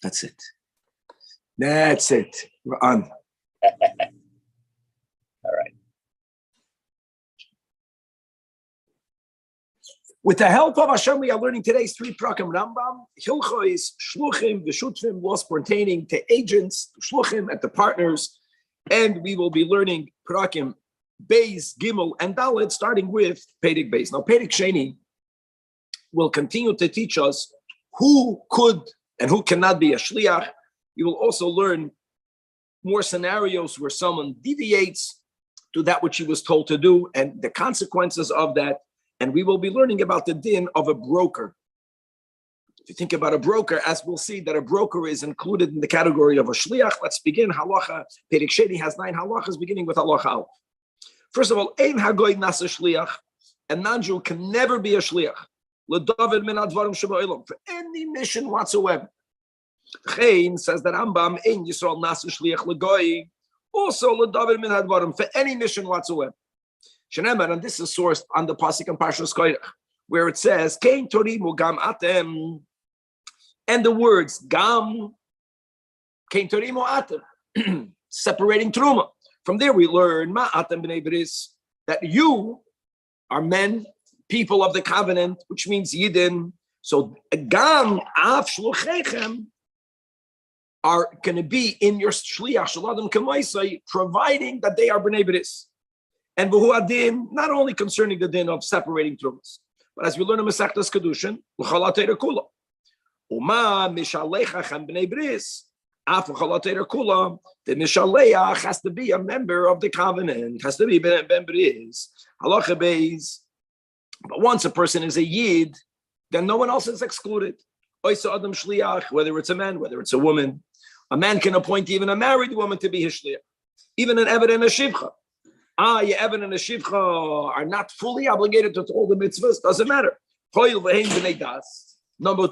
That's it. That's it. We're on. All right. With the help of Hashem, we are learning today's 3 prakim Rambam. Hilchos, Shluchim, V'Shutfim, laws pertaining to agents, Shluchim, and the partners. And we will be learning prakim Beis, Gimel, and Dalet, starting with Perek Beis. Now, Perek Sheni will continue to teach us who could and who cannot be a shliach. You will also learn more scenarios where someone deviates to that which he was told to do and the consequences of that. And we will be learning about the din of a broker. If you think about a broker, as we'll see that a broker is included in the category of a shliach. Let's begin. Halacha. Perek Sheni has 9 halachas, beginning with halacha Aleph. First of all, ein hagoy nasa shliach. A non-Jew can never be a shliach. L'david min advarim sheba'olam, for any mission whatsoever. Chaim says that Rambam ein Yisrael nasa shliach l'goy, also l'david min advarim, for any mission whatsoever. Shenemar, and this is sourced on the pasuk in Parshas Koirach, where it says, Kein torimu gam atem, and the words gam, kein torimu atem, separating truma. From there we learn ma atem b'nei bris, that you are men, people of the covenant, which means Yidden. So gam af shluchechem are going to be in your shliach shaladam kamaisai, providing that they are b'nei bris. And v'hu adin, not only concerning the din of separating trumas, but as we learn in Masechtas Kedushin, l'chala teira kula. Uma mishalechachem b'nei bris, af l'chala teira kula, the mishaleach has to be a member of the covenant, has to be ben bris, halacha beis. But once a person is a yid, then no one else is excluded. Oisa adam shliach, whether it's a man, whether it's a woman. A man can appoint even a married woman to be his shliach, even an eved and a shivcha. Your Eben and the Shivcha are not fully obligated to all the mitzvahs, doesn't matter. Number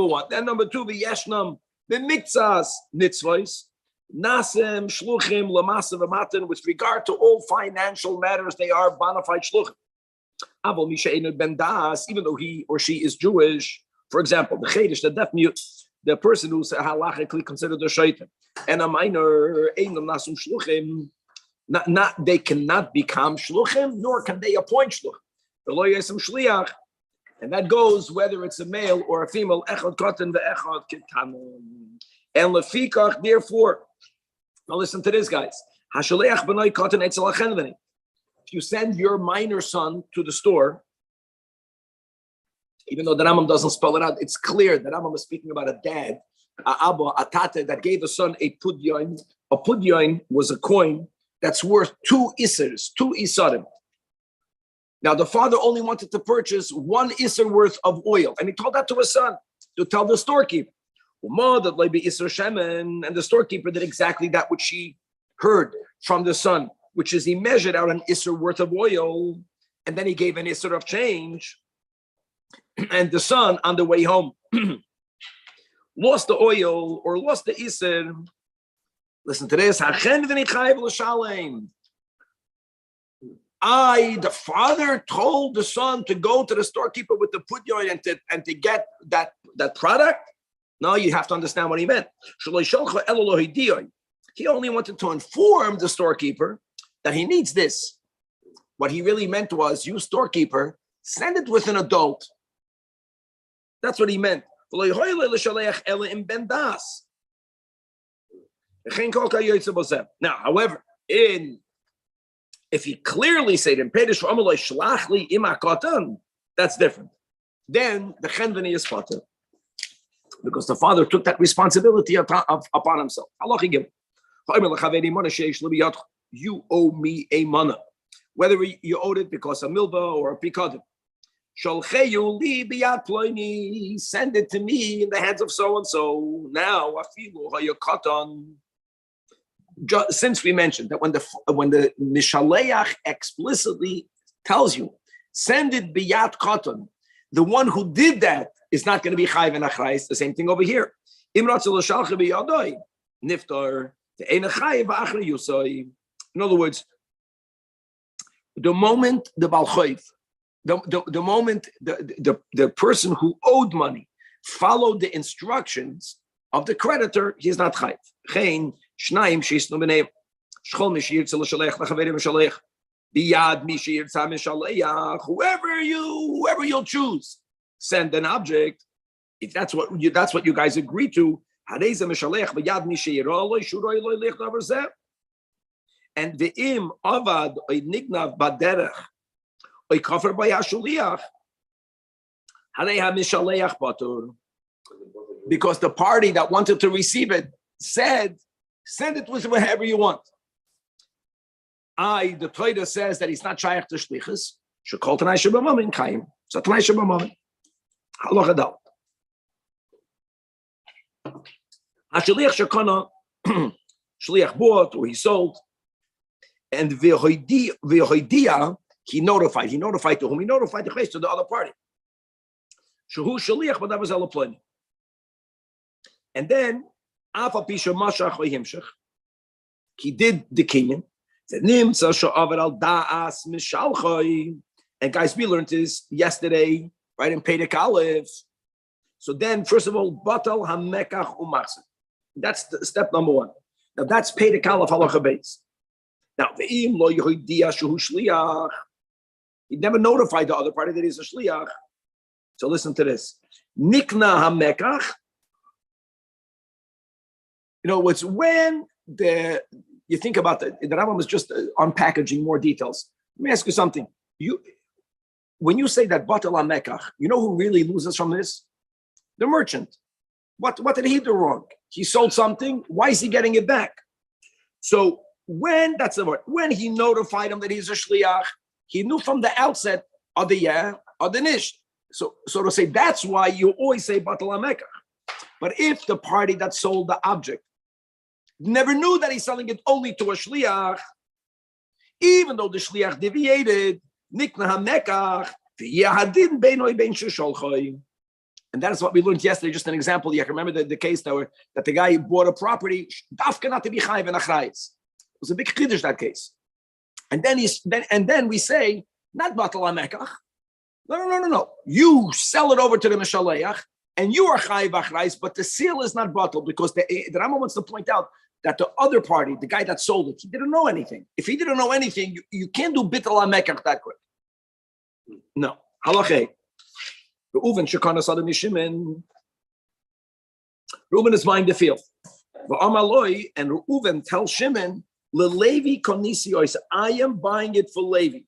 1. Then number 2, v'yeshnam b'miktzas mitzvahs, nasem shluchim l'masav v'matan, with regard to all financial matters, they are bona fide shluchim. Aval mishe'enu ben das, even though he or she is Jewish, for example, the chedish, the deaf mute, the person who's halachically considered a shaitan, and a minor, einam nasum shluchim, they cannot become shluchim, nor can they appoint shluchim. And that goes whether it's a male or a female. Echad katan ve'echad ketanon. And lefikach, therefore, now listen to this, guys. Hashaleach b'nai katan etzel achenveni. If you send your minor son to the store, even though the Rambam doesn't spell it out, it's clear that Rambam is speaking about a dad, a abba, a tate, that gave a son a pudyon. A pudyon was a coin that's worth 2 isers, 2 isarim. Now, the father only wanted to purchase 1 iser worth of oil, and he told that to his son, to tell the storekeeper. And the storekeeper did exactly that which he heard from the son, which is he measured out an iser worth of oil, and then he gave an iser of change. And the son, on the way home, lost the oil or lost the iser. Listen to this. The father told the son to go to the storekeeper with the pudyon and to get that product. No, you have to understand what he meant. He only wanted to inform the storekeeper that he needs this. What he really meant was, you storekeeper, send it with an adult. That's what he meant. Now, however, if he clearly said in Pedish Amalai Shlachli Imakatan, that's different. Then the Chenveni is potter, because the father took that responsibility upon himself. You owe me a mana, whether you owed it because of milva or a pikadon. Send it to me in the hands of so and so. Now, since we mentioned that when the Mishaleach explicitly tells you, send it biyat katan, the one who did that is not going to be chayv and achrayis. The same thing over here. Niftar. In other words, the moment the balchoif, the moment the person who owed money followed the instructions, of the creditor, he's not chayiv. Chen shnayim sheisnu b'nei shchol mishir tzil shalech lachaverim shalech biyad mishir tzam shaleach. Whoever you'll choose, send an object. If that's what you guys agree to. And the im avad oy nignav baderech oy kafir by hashuliach harei hamishaleach batur, because the party that wanted to receive it said, send it with whatever you want. The Torah says that he's not shaykh to shlichus. Shekol tanai shebamamin kaim. So tanai shebamamin. Halacha dal. Hashliach shekana shliach bought or he sold, and v'hoidia he notified. He notified to whom? He notified the to the other party. Shehu shliach b'davar zalaplan. And then afa pisha mashach v'himshach. He did the kinyan. And guys, we learned this yesterday, right in Pedek Aleph. So then, first of all, batal hamekach u'machzir. That's step number one. Now that's Pedek Aleph halacha beis. Now ve'im lo yehudia shehu shliach. He never notified the other party that he's a shliach. So listen to this. Nikna hamekach. You know, it's when you think about the Rambam is just unpackaging more details. Let me ask you something. When you say that batal hamekach, you know who really loses from this? The merchant. What did he do wrong? He sold something. Why is he getting it back? So when he notified him that he's a shliach, he knew from the outset of the nish. So to say, that's why you always say batal hamekach. But if the party that sold the object never knew that he's selling it only to a shliach, even though the shliach deviated, nikna hamekach v'yahadin beinoi bein shesholchoi. And that is what we learned yesterday. Just an example. You can remember the case that the guy bought a property, dafka not to be chayiv and achrayis. It was a big chiddush, that case. And then we say, not batal hamekach. No. You sell it over to the mishaleach, and you are chayiv achrayis, but the seal is not batal, because the Rambam wants to point out that the other party, the guy that sold it, he didn't know anything. If he didn't know anything, you can't do batal hamekach that quick. No. Halachei. Reuven shekana sadam Shimon. Reuven is buying the field. V'amaloi, and Reuven tells Shimon, leLevi konisi, I am buying it for Levi.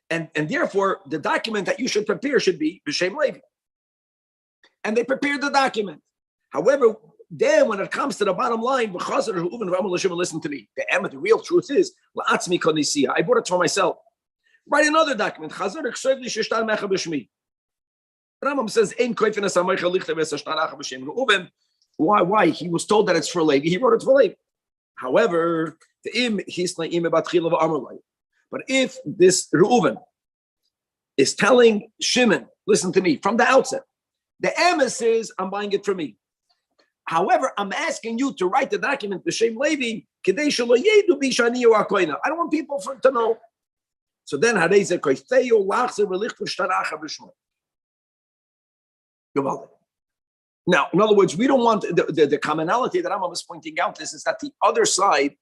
And therefore, the document that you should prepare should be b'shem Levi. And they prepared the document. However, then when it comes to the bottom line, listen to me. The real truth is, I bought it for myself. Write another document. Rambam says, why? He was told that it's for Levi. He wrote it for Levi. However, but if this Reuven is telling Shimon, listen to me, from the outset, the emes says, I'm buying it for me. However, I'm asking you to write the document, b'shem Levi, I don't want people to know. So then, now, in other words, we don't want the commonality that Rambam is pointing out. This is that the other side,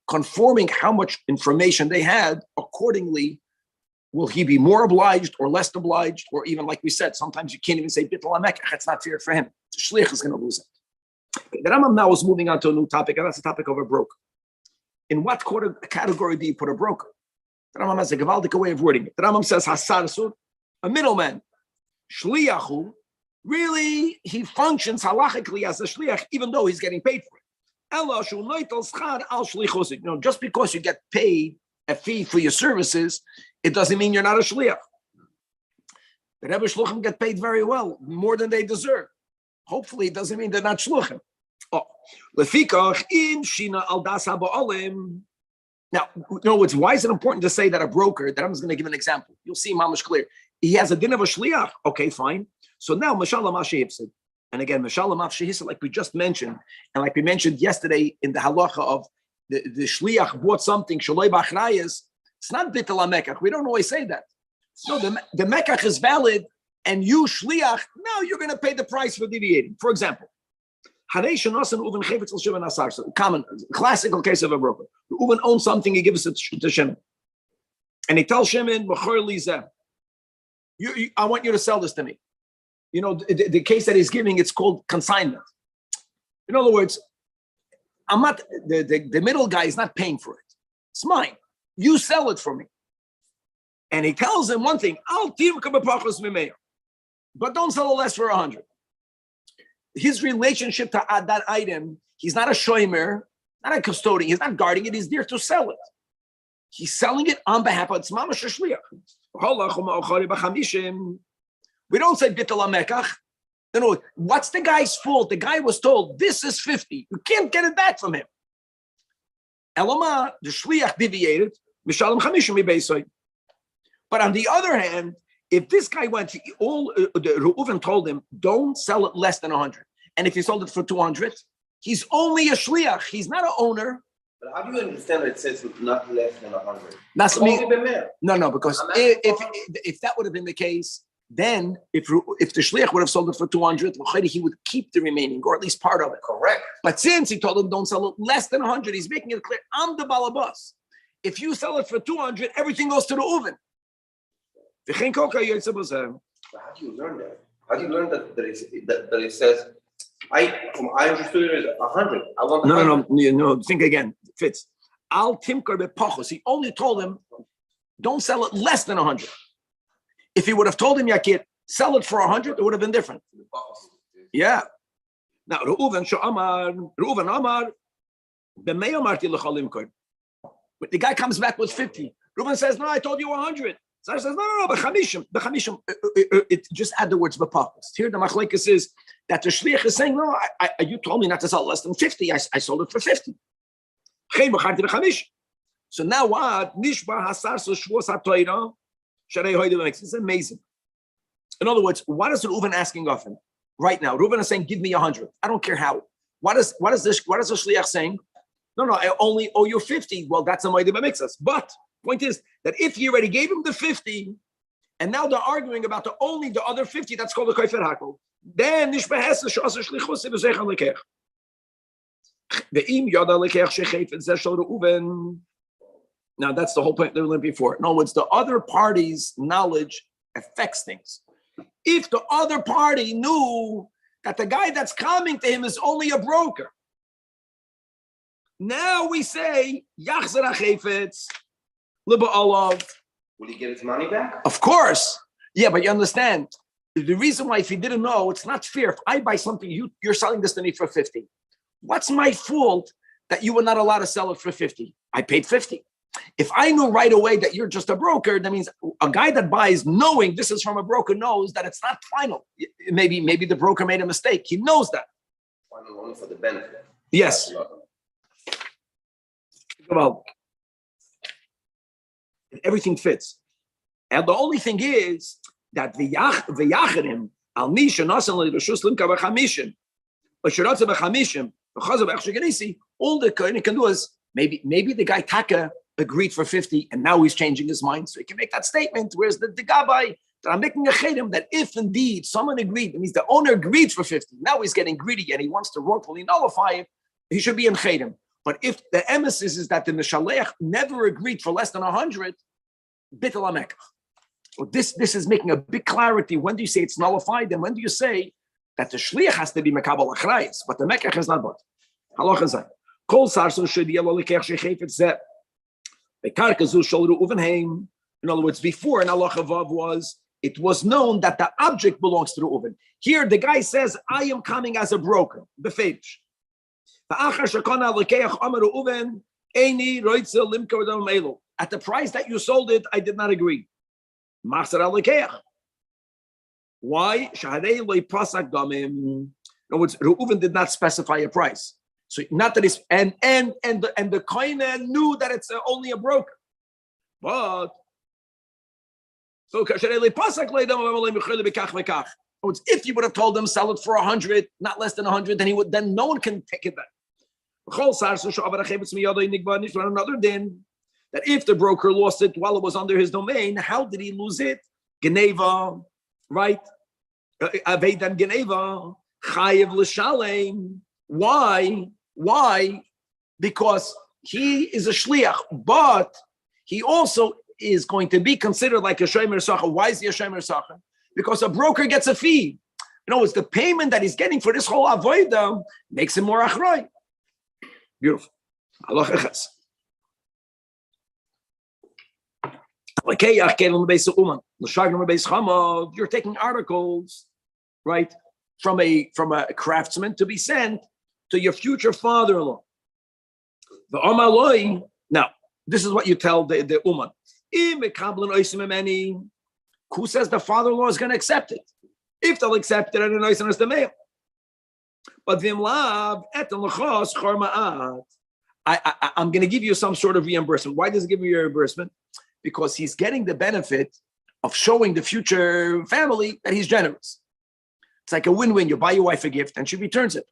conforming how much information they had, accordingly, will he be more obliged or less obliged, or even like we said, sometimes you can't even say bitul hamekach. It's not fair for him. The shliach is going to lose it. The Rambam now is moving on to a new topic, and that's the topic of a broker. In what category do you put a broker? The Rambam has a gewaldige way of wording it. The Rambam says, Hasarsur, a middleman. Shliachu, really, he functions halachically as a shliach, even though he's getting paid for it. Just because you get paid a fee for your services, it doesn't mean you're not a shliach. The Rebbe shluchim get paid very well, more than they deserve. Hopefully, it doesn't mean they're not shluchim. Lefikach im shina al das ha'ba'alim. Now, why is it important to say that a broker, that I'm just going to give an example. You'll see mamash clear. He has a din of a shliach. Okay, fine. So now, mashallah mashehipsid. And again, mashallah mashehipsid, like we just mentioned, and like we mentioned yesterday in the halacha of the shliach bought something, shaloi b'achrayis, it's not bitul hamekach. We don't always say that. No, the mekach is valid and you shliach, now you're going to pay the price for deviating. For example, common classical case of a broker. Reuven owns something, he gives it to Shimon, and he tells Shimon, I want you to sell this to me. You know, the case that he's giving, it's called consignment. In other words, I'm not the middle guy is not paying for it. It's mine. You sell it for me. And he tells him one thing: but don't sell it less for 100. His relationship to that item, he's not a shomer, not a custodian. He's not guarding it. He's there to sell it. He's selling it on behalf of Tzmama Shashliach. We don't say bitul amekach. No, what's the guy's fault? The guy was told this is 50. You can't get it back from him. Elama, the shliach deviated. Mishalem chamishim mibeisoi. But on the other hand, if this guy went to Reuven told him, don't sell it less than 100. And if he sold it for 200, he's only a shliach. He's not an owner. But how do you understand that it says not less than 100? That's me. No, because if that would have been the case, then if the shliach would have sold it for 200, he would keep the remaining, or at least part of it. Correct. But since he told him don't sell it less than 100, he's making it clear, I'm the balabas. If you sell it for 200, everything goes to the Reuven. But how do you learn that? How do you learn that it says, I understood it as 100. I want No, think again. Fits. Al timkar bepochos. He only told him, don't sell it less than 100. If he would have told him, Yakir, sell it for 100, it would have been different. Yeah. Now, Reuven Amar, but the guy comes back with 50. Reuven says, no, I told you 100. Sar says, no, b'chamishim. It just add the words b'pachos. Here the machlekes is that the shliach is saying, no, you told me not to sell less than 50. I sold it for 50. So now what? Nishba hasar so shvos hatoira. It's amazing. In other words, what is Reuven asking of him right now? Reuven is saying, give me 100. I don't care how. What is the shliach saying? No, I only owe you 50. Well, that's a moed b'mixas. But point is that if he already gave him the 50, and now they're arguing about only the other 50, that's called the kofer hakel. Then nishbehesa shasa shlichus v'zechan lekech. Ve'im yada lekech shechayfet zeshel Reuven. Now that's the whole point they were learning before. In other words, the other party's knowledge affects things. If the other party knew that the guy that's coming to him is only a broker, now we say yachzer hachefetz liba olav. Will he get his money back? Of course. Yeah, but you understand, the reason why if he didn't know, it's not fair. If I buy something, you're selling this to me for 50. What's my fault that you were not allowed to sell it for 50? I paid 50. If I knew right away that you're just a broker, that means a guy that buys knowing this is from a broker knows that it's not final. Maybe the broker made a mistake. He knows that. Final only for the benefit. Yes. Well, everything fits. And the only thing is that the yachirim al nisha nasan l'rishus limka b'chamishim, l'shiratza b'chamishim, b'chazav echsheganisi. All the kohen can do is maybe the guy Taka agreed for 50 and now he's changing his mind, so he can make that statement. Whereas the gabbai that I'm making a chedim that if indeed someone agreed, that means the owner agreed for 50. Now he's getting greedy and he wants to wrongfully nullify it. He should be in chedim. But if the emesis is that the Mishalech never agreed for less than 100, bitul amekach. So this is making a big clarity. When do you say it's nullified, and when do you say that the shliach has to be mekabel achrayis, but the mekach is not bought? Halacha zay. Kol sarso should be elo lekech shechefet zeh. Bekarkazu shol Reuven heim. In other words, before in halacha vav it was known that the object belongs to Reuven. Here the guy says, I am coming as a broker. Befeish. At the price that you sold it, I did not agree. Why? In other words, Reuven did not specify a price. So not that it's and the kohen knew that it's only a broker. But so if you would have told them sell it for 100, not less than 100, then no one can take it back. Another din that if the broker lost it while it was under his domain, how did he lose it? Geneva, right? Aveidan Geneva, Chayev L'Shalem. Why? Why? Because he is a shliach, but he also is going to be considered like a shomer sacher. Why is he a shomer sacher? Because a broker gets a fee. You know, it's the payment that he's getting for this whole avodah makes him more achroi. Beautiful. You're taking articles, right, from a craftsman to be sent to your future father-in-law. Now, this is what you tell the uman. Who says the father-in-law is going to accept it? If they'll accept it, I don't know, it's the male. But I'm going to give you some sort of reimbursement. Why does it give you a reimbursement? Because he's getting the benefit of showing the future family that he's generous. It's like a win-win. You buy your wife a gift and she returns it.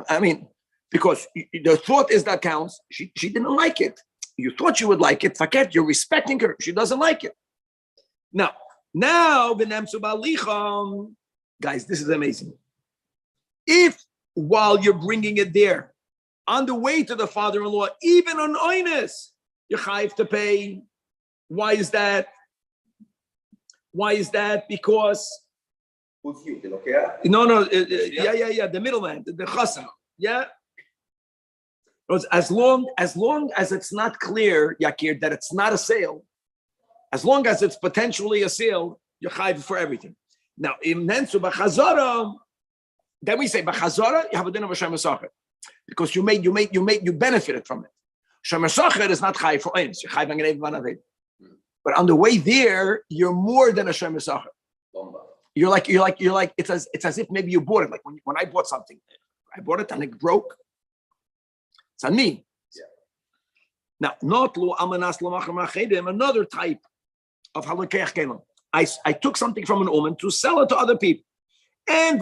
I mean, because the thought is that counts. She didn't like it. You thought you would like it. Forget, you're respecting her. She doesn't like it. Now, guys, this is amazing. If while you're bringing it there, on the way to the father-in-law, even on oinus, you have to pay. Why is that? Because Who's you? Okay. no, yeah, the middleman, the chassan, yeah. As long as it's not clear, Yakir, that it's not a sale, as long as it's potentially a sale, you're chayiv for everything. Now, in Nensu b'chazara, then we say b'chazara you have a din of a shemer sacher because you benefited from it. Shemer sacher is not chayiv for eins. You're chayiv on aved. But on the way there, you're more than a shemer sacher. You're like it's as if maybe you bought it. Like when I bought something, I bought it and it broke. It's on me. Yeah. Now, not lo amanas lamachar machedim, another type of halakech kelim. I took something from an woman to sell it to other people, and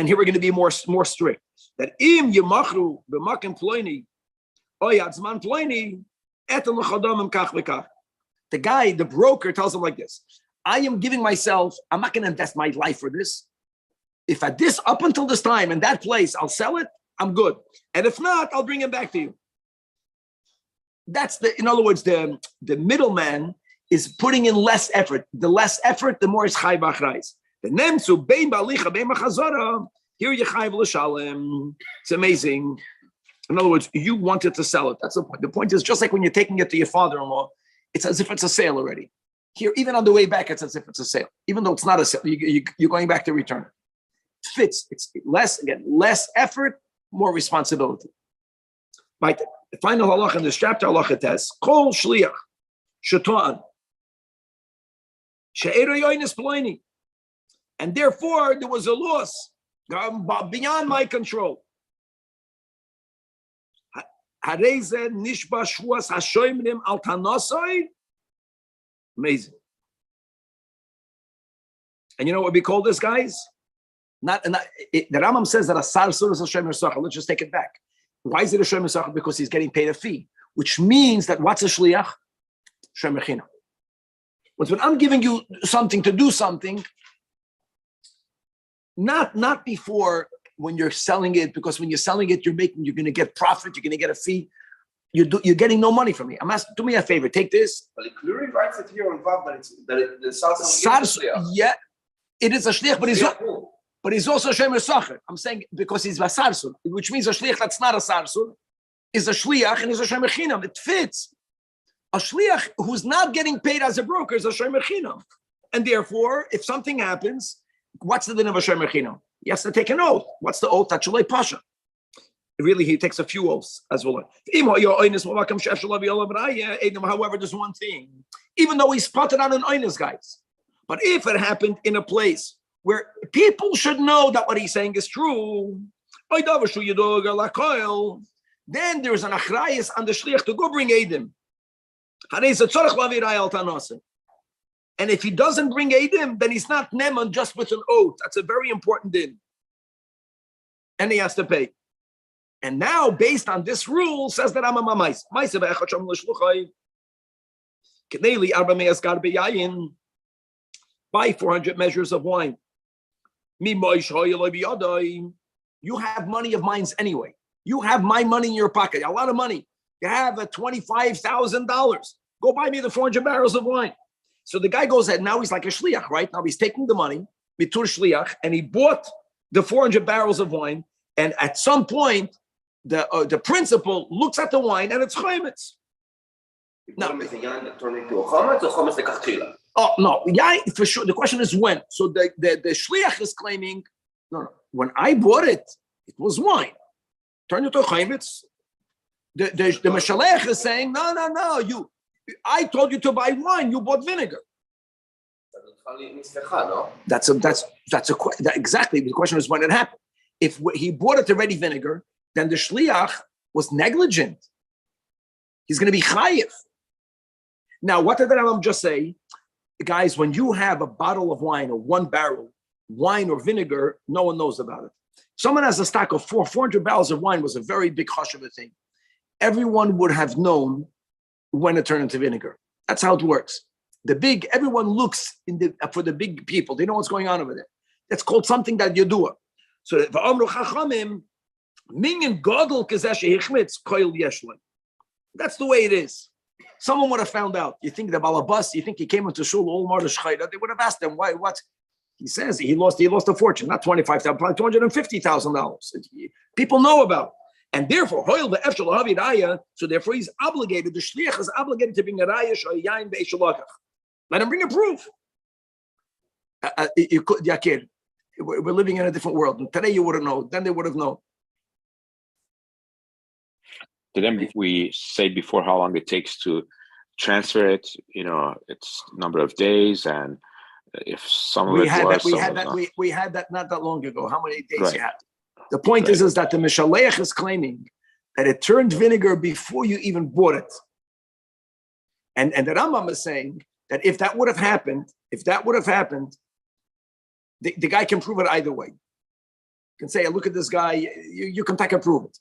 here we're going to be more strict. That im yemachru b'makim ploini oyatzman ploini etel l'chodamim kach v'kach. The guy, the broker, tells him like this: I am giving myself. I'm not going to invest my life for this. If at this, up until this time, and that place, I'll sell it, I'm good. And if not, I'll bring it back to you. That's in other words, the middleman is putting in less effort. The less effort, the more is chai b'achrais. The nemsu bein ba'alicha bein b'chazara. Here you chai v'l'shalem. It's amazing. In other words, you wanted to sell it. That's the point. The point is just like when you're taking it to your father-in-law, it's as if it's a sale already. Here, even on the way back, it's as if it's a sale. Even though it's not a sale, you're going back to return it. Fits. It's less effort, more responsibility. Right. The final halacha in this chapter, halacha tes kol shliach shetoan she'ero yoines ploini, and therefore there was a loss beyond my control. Hareze nishba shuas hashoimrim al tanosoi. Amazing. And you know what we call this, guys? The Rambam says that a sarsur is a shemer sacher. Let's just take it back. Why is it a shemer sacher? Because he's getting paid a fee, which means that what's a shliach? Shemer china. When I'm giving you something to do something, not before when you're selling it, because when you're selling it, you're going to get profit, you're going to get a fee. You're getting no money from me. I'm asking, do me a favor, take this. But it clearly writes it here on Vav that the sarsur. Yeah, it is a shliach, but he's also a shemer sacher. I'm saying because he's a sarsur, which means a shliach that's not a sarsur is a shliach and is a shemer chinam. It fits. A shliach who's not getting paid as a broker is a shemer chinam, and therefore, if something happens, what's the din of a shemer chinam? He has to take an oath. What's the oath? That's Shalei Pasha. Really, he takes a few oaths as well. However, there's one thing. Even though he's spotted on an oinus, guys, but if it happened in a place where people should know that what he's saying is true, then there's an achrayis on the shliach to go bring edim. And if he doesn't bring edim, then he's not neman just with an oath. That's a very important din. And he has to pay. And now, based on this rule, says that I'm a mamais. buy 400 measures of wine. You have money of mine anyway. You have my money in your pocket, a lot of money. You have a $25,000. Go buy me the 400 barrels of wine. So the guy goes ahead. Now he's like a shliach, right? Now he's taking the money, mitur shliach, and he bought the 400 barrels of wine. And at some point, the principal looks at the wine and it's chametz. No. Oh no, yeah, for sure. The question is when. So the shliach is claiming, no, when I bought it, it was wine. Turn it to chametz. The Meshalech is saying, no, I told you to buy wine, you bought vinegar. That's exactly. The question is when it happened. If he bought it already vinegar, then the shliach was negligent. He's going to be chayiv. Now, what did the Rambam just say? Guys, when you have a bottle of wine or 1 barrel, wine or vinegar, no one knows about it. Someone has a stock of 400 barrels of wine was a very big chashuv thing. Everyone would have known when it turned into vinegar. That's how it works. Everyone looks for the big people. They know what's going on over there. That's called something that you do. So v'amru chachamim minyan gadol kazeh shehichmitz koil yeshlan. That's the way it is. Someone would have found out. You think the balabas? You think he came into shul all martyrs chayda? They would have asked him why. What he says? He lost a fortune, not $25,000, probably $250,000. People know about it. And therefore, so therefore he's obligated, the shliach is obligated to bring a raya shayayin be'eshalakach. Let him bring a proof. Yakir, we're living in a different world. Today you wouldn't know, then they would have known. To them, we say before how long it takes to transfer it, it's number of days, and if some of we it had was, we had that not that long ago. How many days Right. you had? The point is that the Mishalech is claiming that it turned vinegar before you even bought it. And the Rambam is saying that if that would have happened, the guy can prove it either way. You can say, look at this guy, you can take and prove it.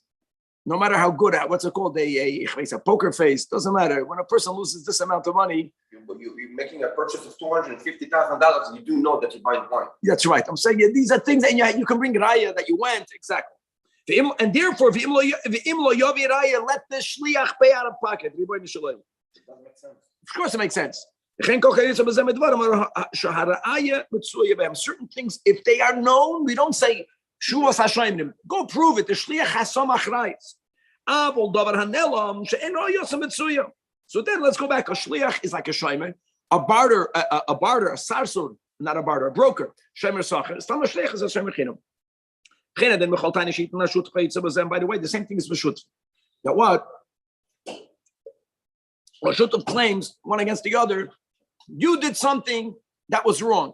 No matter how good at what's it called, a poker face, doesn't matter. When a person loses this amount of money, you're making a purchase of $250,000, and you do know that you buy wine. that's right. I'm saying these are things that you can bring raya that you went exactly, and therefore, let the shliach pay out of pocket. It doesn't make sense. Of course, it makes sense. Certain things, if they are known, we don't say Shuvas Hashayim. Go prove it. The shliach has some achrayis. So then let's go back. A shliach is like a shaymer, a barter, a sarsur, not a barter, a broker. Shaymer sacher. Stam a shliach is a shaymer chinam. Then mechal tani shit na shut chayitz. By the way, the same thing is b'shut. Now what? A shut of claims one against the other. You did something that was wrong.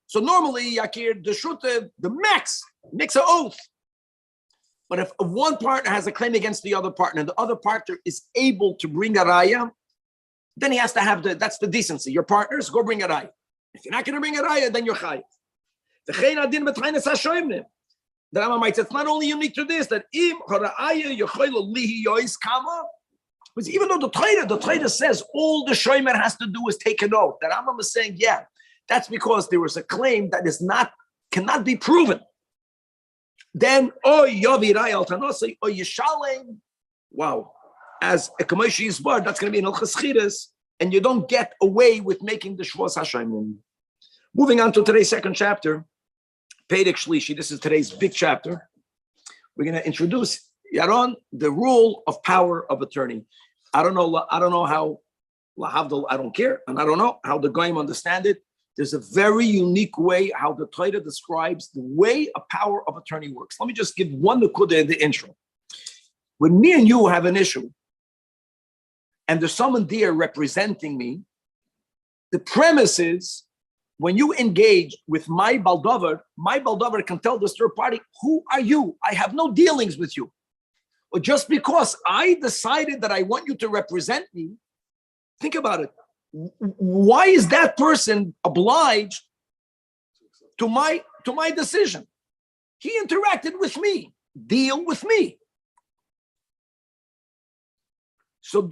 So normally, Yakir, the shut, the max makes an oath. But if one partner has a claim against the other partner, and the other partner is able to bring a raya, then he has to have that's the decency. Your partners, go bring a raya. If you're not going to bring a raya, then you're chayiv. The Rambam writes, it's not only unique to this, that because even though the Torah says all the shomer has to do is take an oath, the Rambam is saying, yeah, that's because there was a claim that cannot be proven. Then, wow, as a commercial yisbar, that's going to be an Hilchos Chiras, and you don't get away with making the Shvos Hashem. Moving on to today's second chapter, Perek Shlishi. This is today's big chapter. We're going to introduce Yaron, the rule of power of attorney. I don't know how lahavdil. I don't care, and I don't know how the Goyim understand it. There's a very unique way how the Torah describes the way a power of attorney works. Let me just give one nekuda in the intro. When me and you have an issue, and there's someone there representing me, the premise is when you engage with my baldover can tell this third party, who are you? I have no dealings with you. Or just because I decided that I want you to represent me, think about it. Why is that person obliged to my decision? He interacted with me. Deal with me. So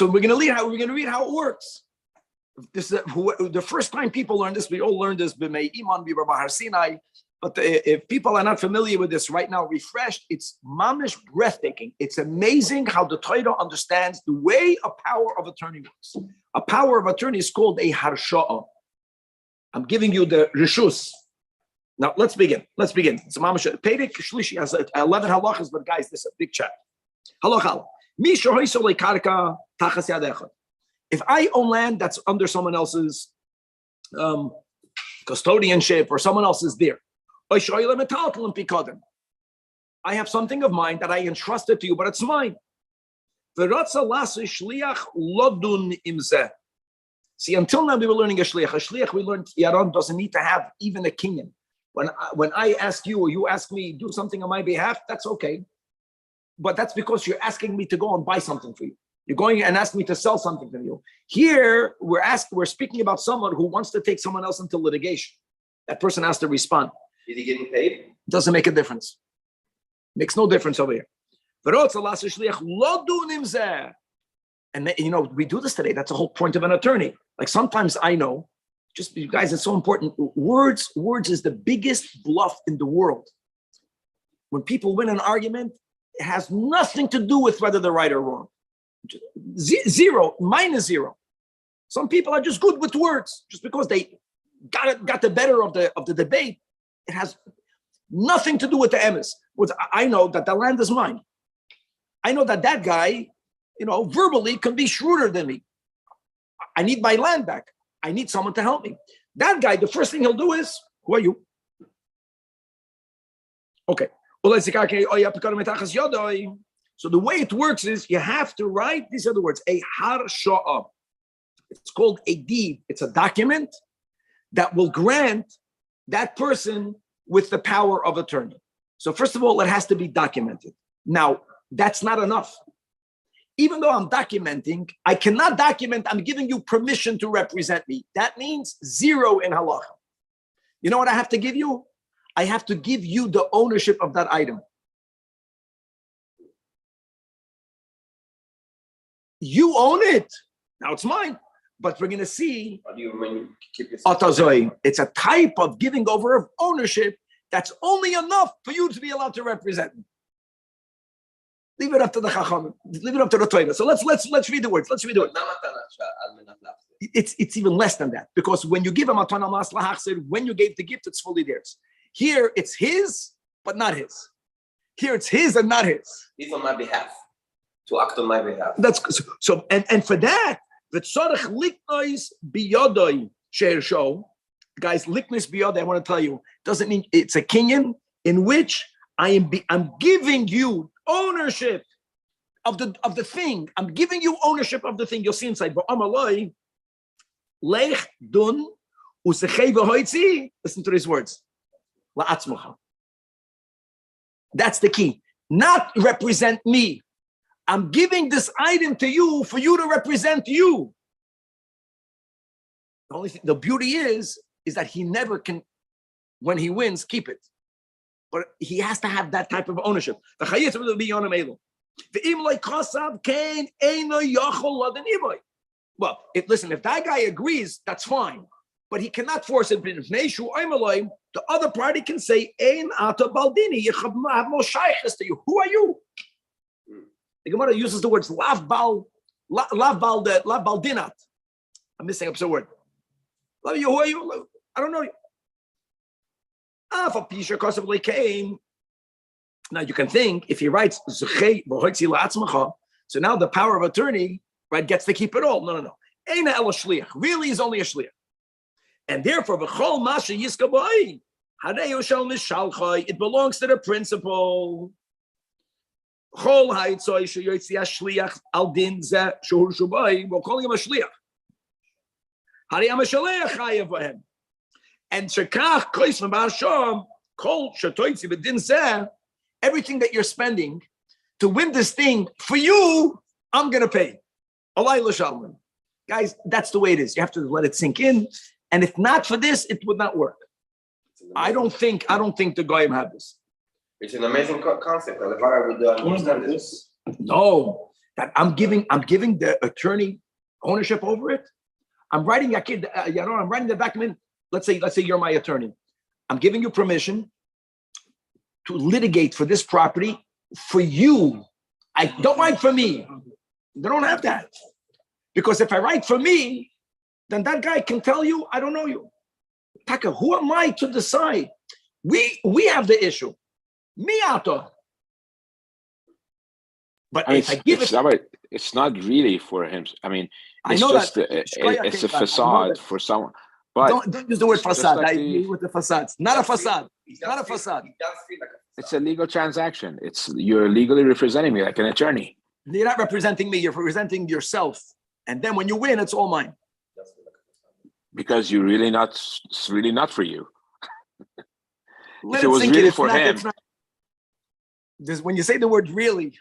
we're going to read how it works. This is the first time people learn this. We all learned this b'mei iman b'Rabbi Sinai. But if people are not familiar with this right now, refreshed, it's mamish breathtaking. It's amazing how the Torah understands the way a power of attorney works. A power of attorney is called a harsha'a. I'm giving you the rishus. Now let's begin. So mamish Perek Shlishi has 11 halachas, but guys, this is a big chat. Halacha. If I own land that's under someone else's custodianship or someone else is there, I have something of mine that I entrusted to you, but it's mine. See, until now we were learning a shliach. A shliach, we learned Yaron doesn't need to have even a kinyan. When I ask you or you ask me, do something on my behalf, that's okay. But that's because you're asking me to go and buy something for you. You're going and asking me to sell something to you. Here, we're speaking about someone who wants to take someone else into litigation. That person has to respond. Is he getting paid? Doesn't make a difference. Makes no difference over here. And we do this today. That's the whole point of an attorney. Like sometimes I know, just you guys, it's so important. Words is the biggest bluff in the world. When people win an argument, it has nothing to do with whether they're right or wrong. Zero, minus zero. Some people are just good with words. Just because they got the better of the debate, it has nothing to do with the emes. I know that the land is mine. I know that guy, verbally can be shrewder than me. I need my land back. I need someone to help me. That guy, the first thing he'll do is, who are you? Okay. So the way it works is you have to write, these are the words, a harsha'a. It's called a deed. It's a document that will grant that person with the power of attorney. So first of all, it has to be documented. Now, that's not enough. Even though I'm documenting, I cannot document, I'm giving you permission to represent me. That means zero in halacha. You know what I have to give you? I have to give you the ownership of that item. You own it. Now it's mine. But we're going to see. What do you mean? It's a type of giving over of ownership that's only enough for you to be allowed to represent me. Leave it up to the Chacham. Leave it up to the Torah. So let's read the words. Let's read the words. It's even less than that, because when you give a matana maslahachsir, when you gave the gift, it's fully theirs. Here it's his, but not his. Here it's his and not his. He's on my behalf. To act on my behalf. That's so. And for that, the tzarich liknois biyodoi sheir show, guys. Liknois biyodoi, I want to tell you, doesn't mean it's a kinyan in which I'm giving you ownership of the thing. I'm giving you ownership of the thing. You'll see inside. Lech dun usechei v'hoitzi. Listen to these words. La'atzmocha. That's the key. Not represent me. I'm giving this item to you for you to represent you. The only thing, the beauty is that he never can, when he wins, keep it. But he has to have that type of ownership. Well, listen, if that guy agrees, that's fine. But he cannot force it. The other party can say, who are you? The Gemara uses the words lav baldinat. I'm missing up some word. Love you, who are you? I don't know you. Now you can think if he writes so now the power of attorney, right, gets to keep it all. No. Really is only a shliach. And therefore, it belongs to the principal. We're calling him a shliach. And everything that you're spending to win this thing for you, I'm gonna pay. Guys, that's the way it is. You have to let it sink in. And if not for this, it would not work. I don't think the Goyim have this. It's an amazing concept. Alevara would understand this. No, that I'm giving the attorney ownership over it. I'm writing I'm writing the document. Let's say you're my attorney. I'm giving you permission to litigate for this property for you. I don't write for me. They don't have that. Because if I write for me, then that guy can tell you, I don't know you. Taka, who am I to decide? We have the issue. Me ato. But I mean, if I give it's not really for him. I mean, I it's know just that. it's a facade for someone. But don't use the word it's just facade. like I agree with the facades. Not a facade. It Not a does feel- facade. It does feel like a facade. it's a legal transaction. You're legally representing me like an attorney. You're not representing me. You're representing yourself. And then when you win, it's all mine. It does feel like a facade. Because it's really not for you. Let If it was sink in. really It's for not- him. it's not- when you say the word really,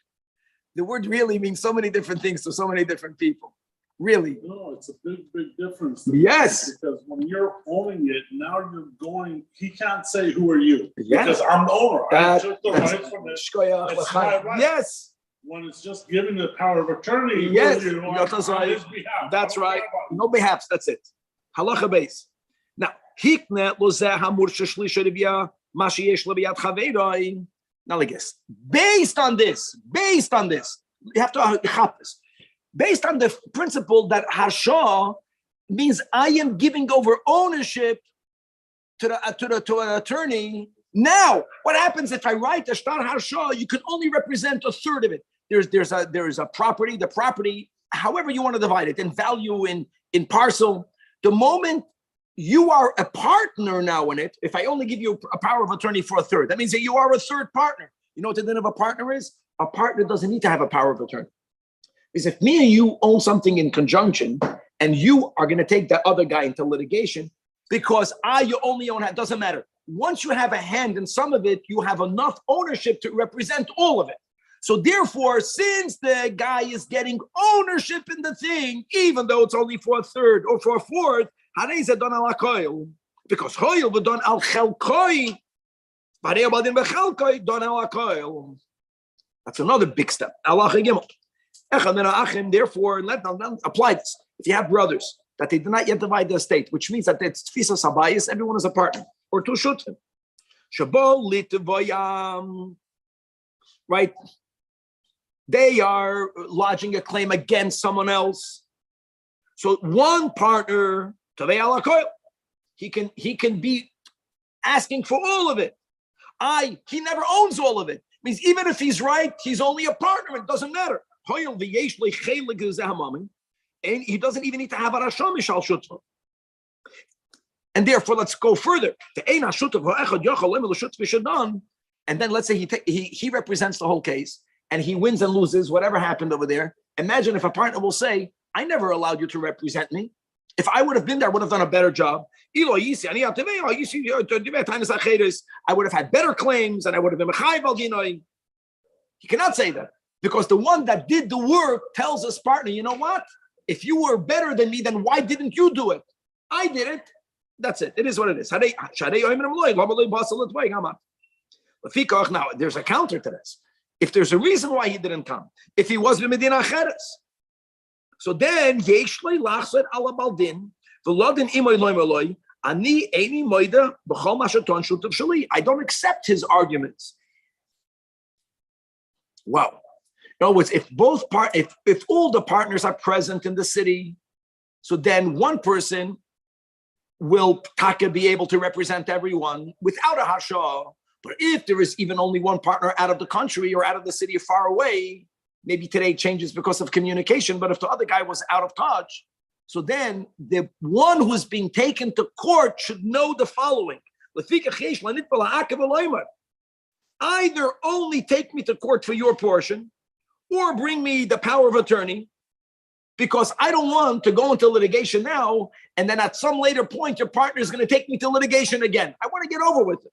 the word really means so many different things to so many different people. Really. No, it's a big difference. Yes. Because when you're owning it, now you're going, he can't say, who are you? Yeah. Because I'm the owner. I That- took the that's- rights from it. Shkoyach It's l'chaim. my right. Yes, When it's just giving the power of attorney. Yes, you know, that's on right. his behalf. That's I don't care right. about No behalves, that's it. Halacha base. Now, hikne lozeh hamur sheshlisha ribia mashi yesh lebiyat chaveiroi. Now, like this. Based on this, you have to have this. Based on the principle that Harsha means I am giving over ownership to an attorney. Now, what happens if I write a Shtar Harsha? You can only represent a third of it. There's a property. The property, however you want to divide it, in value, in parcel. The moment you are a partner now in it, if I only give you a power of attorney for a third, that means that you are a third partner. You know what the din of a partner is? A partner doesn't need to have a power of attorney. Because if me and you own something in conjunction, and you are going to take that other guy into litigation, because you only own it, doesn't matter. Once you have a hand in some of it, you have enough ownership to represent all of it. So therefore, since the guy is getting ownership in the thing, even though it's only for a third or for a fourth, because hoyel v'don al chelkoi, that's another big step. Therefore, let them apply this. If you have brothers that they did not yet divide the estate, which means that it's tfisa sabayis, everyone is a partner, or two shutim. Right? They are lodging a claim against someone else. So one partner, he can be asking for all of it. He never owns all of it. Means even if he's right, he's only a partner. It doesn't matter. And he doesn't even need to have a rasham mishal shutva. And therefore, let's go further. And then let's say he represents the whole case and he wins and loses, whatever happened over there. Imagine if a partner will say, I never allowed you to represent me. If I would have been there, I would have done a better job. I would have had better claims and I would have been mechayev al ginoi. He cannot say that because the one that did the work tells his partner, you know what? If you were better than me, then why didn't you do it? I did it. That's it. It is what it is. Now, there's a counter to this. If there's a reason why he didn't come, if he was b'medina acheres, so then yesh lo lachzor ala baldin v'lodin imoy loy moloi ani eini moida b'chol mashaton shutav shali. I don't accept his arguments. Wow. In other words, if all the partners are present in the city, so then one person will be able to represent everyone without a hasha. But if there is even only one partner out of the country or out of the city far away, maybe today it changes because of communication, but if the other guy was out of touch, so then the one who's being taken to court should know the following. Either only take me to court for your portion or bring me the power of attorney, because I don't want to go into litigation now, and then at some later point, your partner is going to take me to litigation again. I want to get over with it.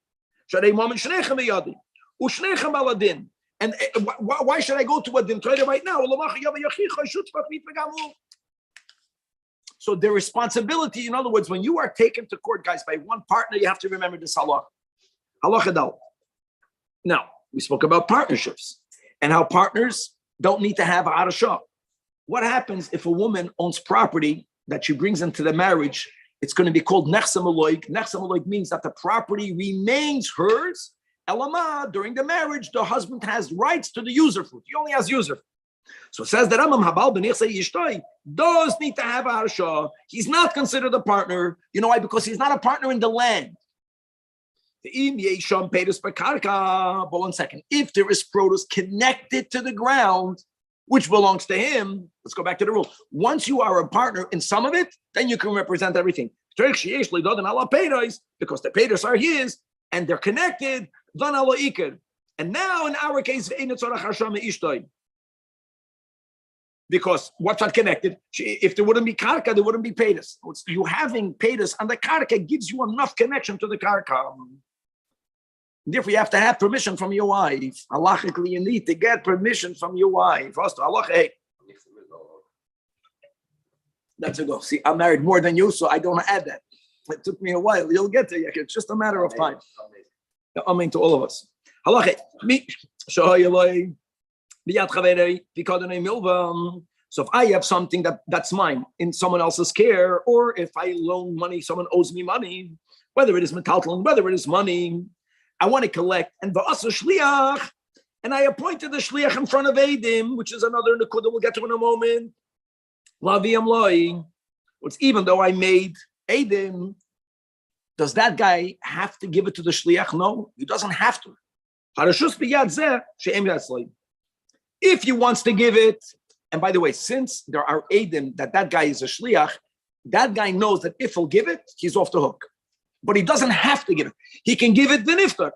And why should I go to a din Torah right now? So the responsibility, in other words, when you are taken to court, guys, by one partner, you have to remember this halach. Halacha dal. Now, we spoke about partnerships and how partners don't need to have a arashah. What happens if a woman owns property that she brings into the marriage, it's going to be called nechsam aloik. Nechsam aloik means that the property remains hers. Elama, during the marriage, the husband has rights to the user fruit. He only has user fruit. So it says that Rambam Habal b'nichsei ishtoi does need to have a harsha. He's not considered a partner. You know why? Because he's not a partner in the land. But 1 second. If there is produce connected to the ground, which belongs to him, let's go back to the rule. Once you are a partner in some of it, then you can represent everything. Because the payers are his and they're connected. And now in our case, because what's not connected? If there wouldn't be karka, there wouldn't be payers. You having payers on the karka gives you enough connection to the karka. Therefore, you have to have permission from your wife. Halachically, you need to get permission from your wife. That's a go. See, I'm married more than you, so I don't add that. It took me a while. You'll get there. It's just a matter of time. Amen to all of us. So if I have something that's mine in someone else's care, or if I loan money, someone owes me money, whether it is metaltalin, whether it is money, I want to collect, and shliach, and I appointed the shliach in front of Eidim, which is another nekuda we'll get to in a moment. Laviyam loi, which even though I made Eidim, does that guy have to give it to the shliach? No, he doesn't have to. If he wants to give it, and by the way, since there are Eidim that guy is a shliach, that guy knows that if he'll give it, he's off the hook. But he doesn't have to give it. He can give it v'niftar,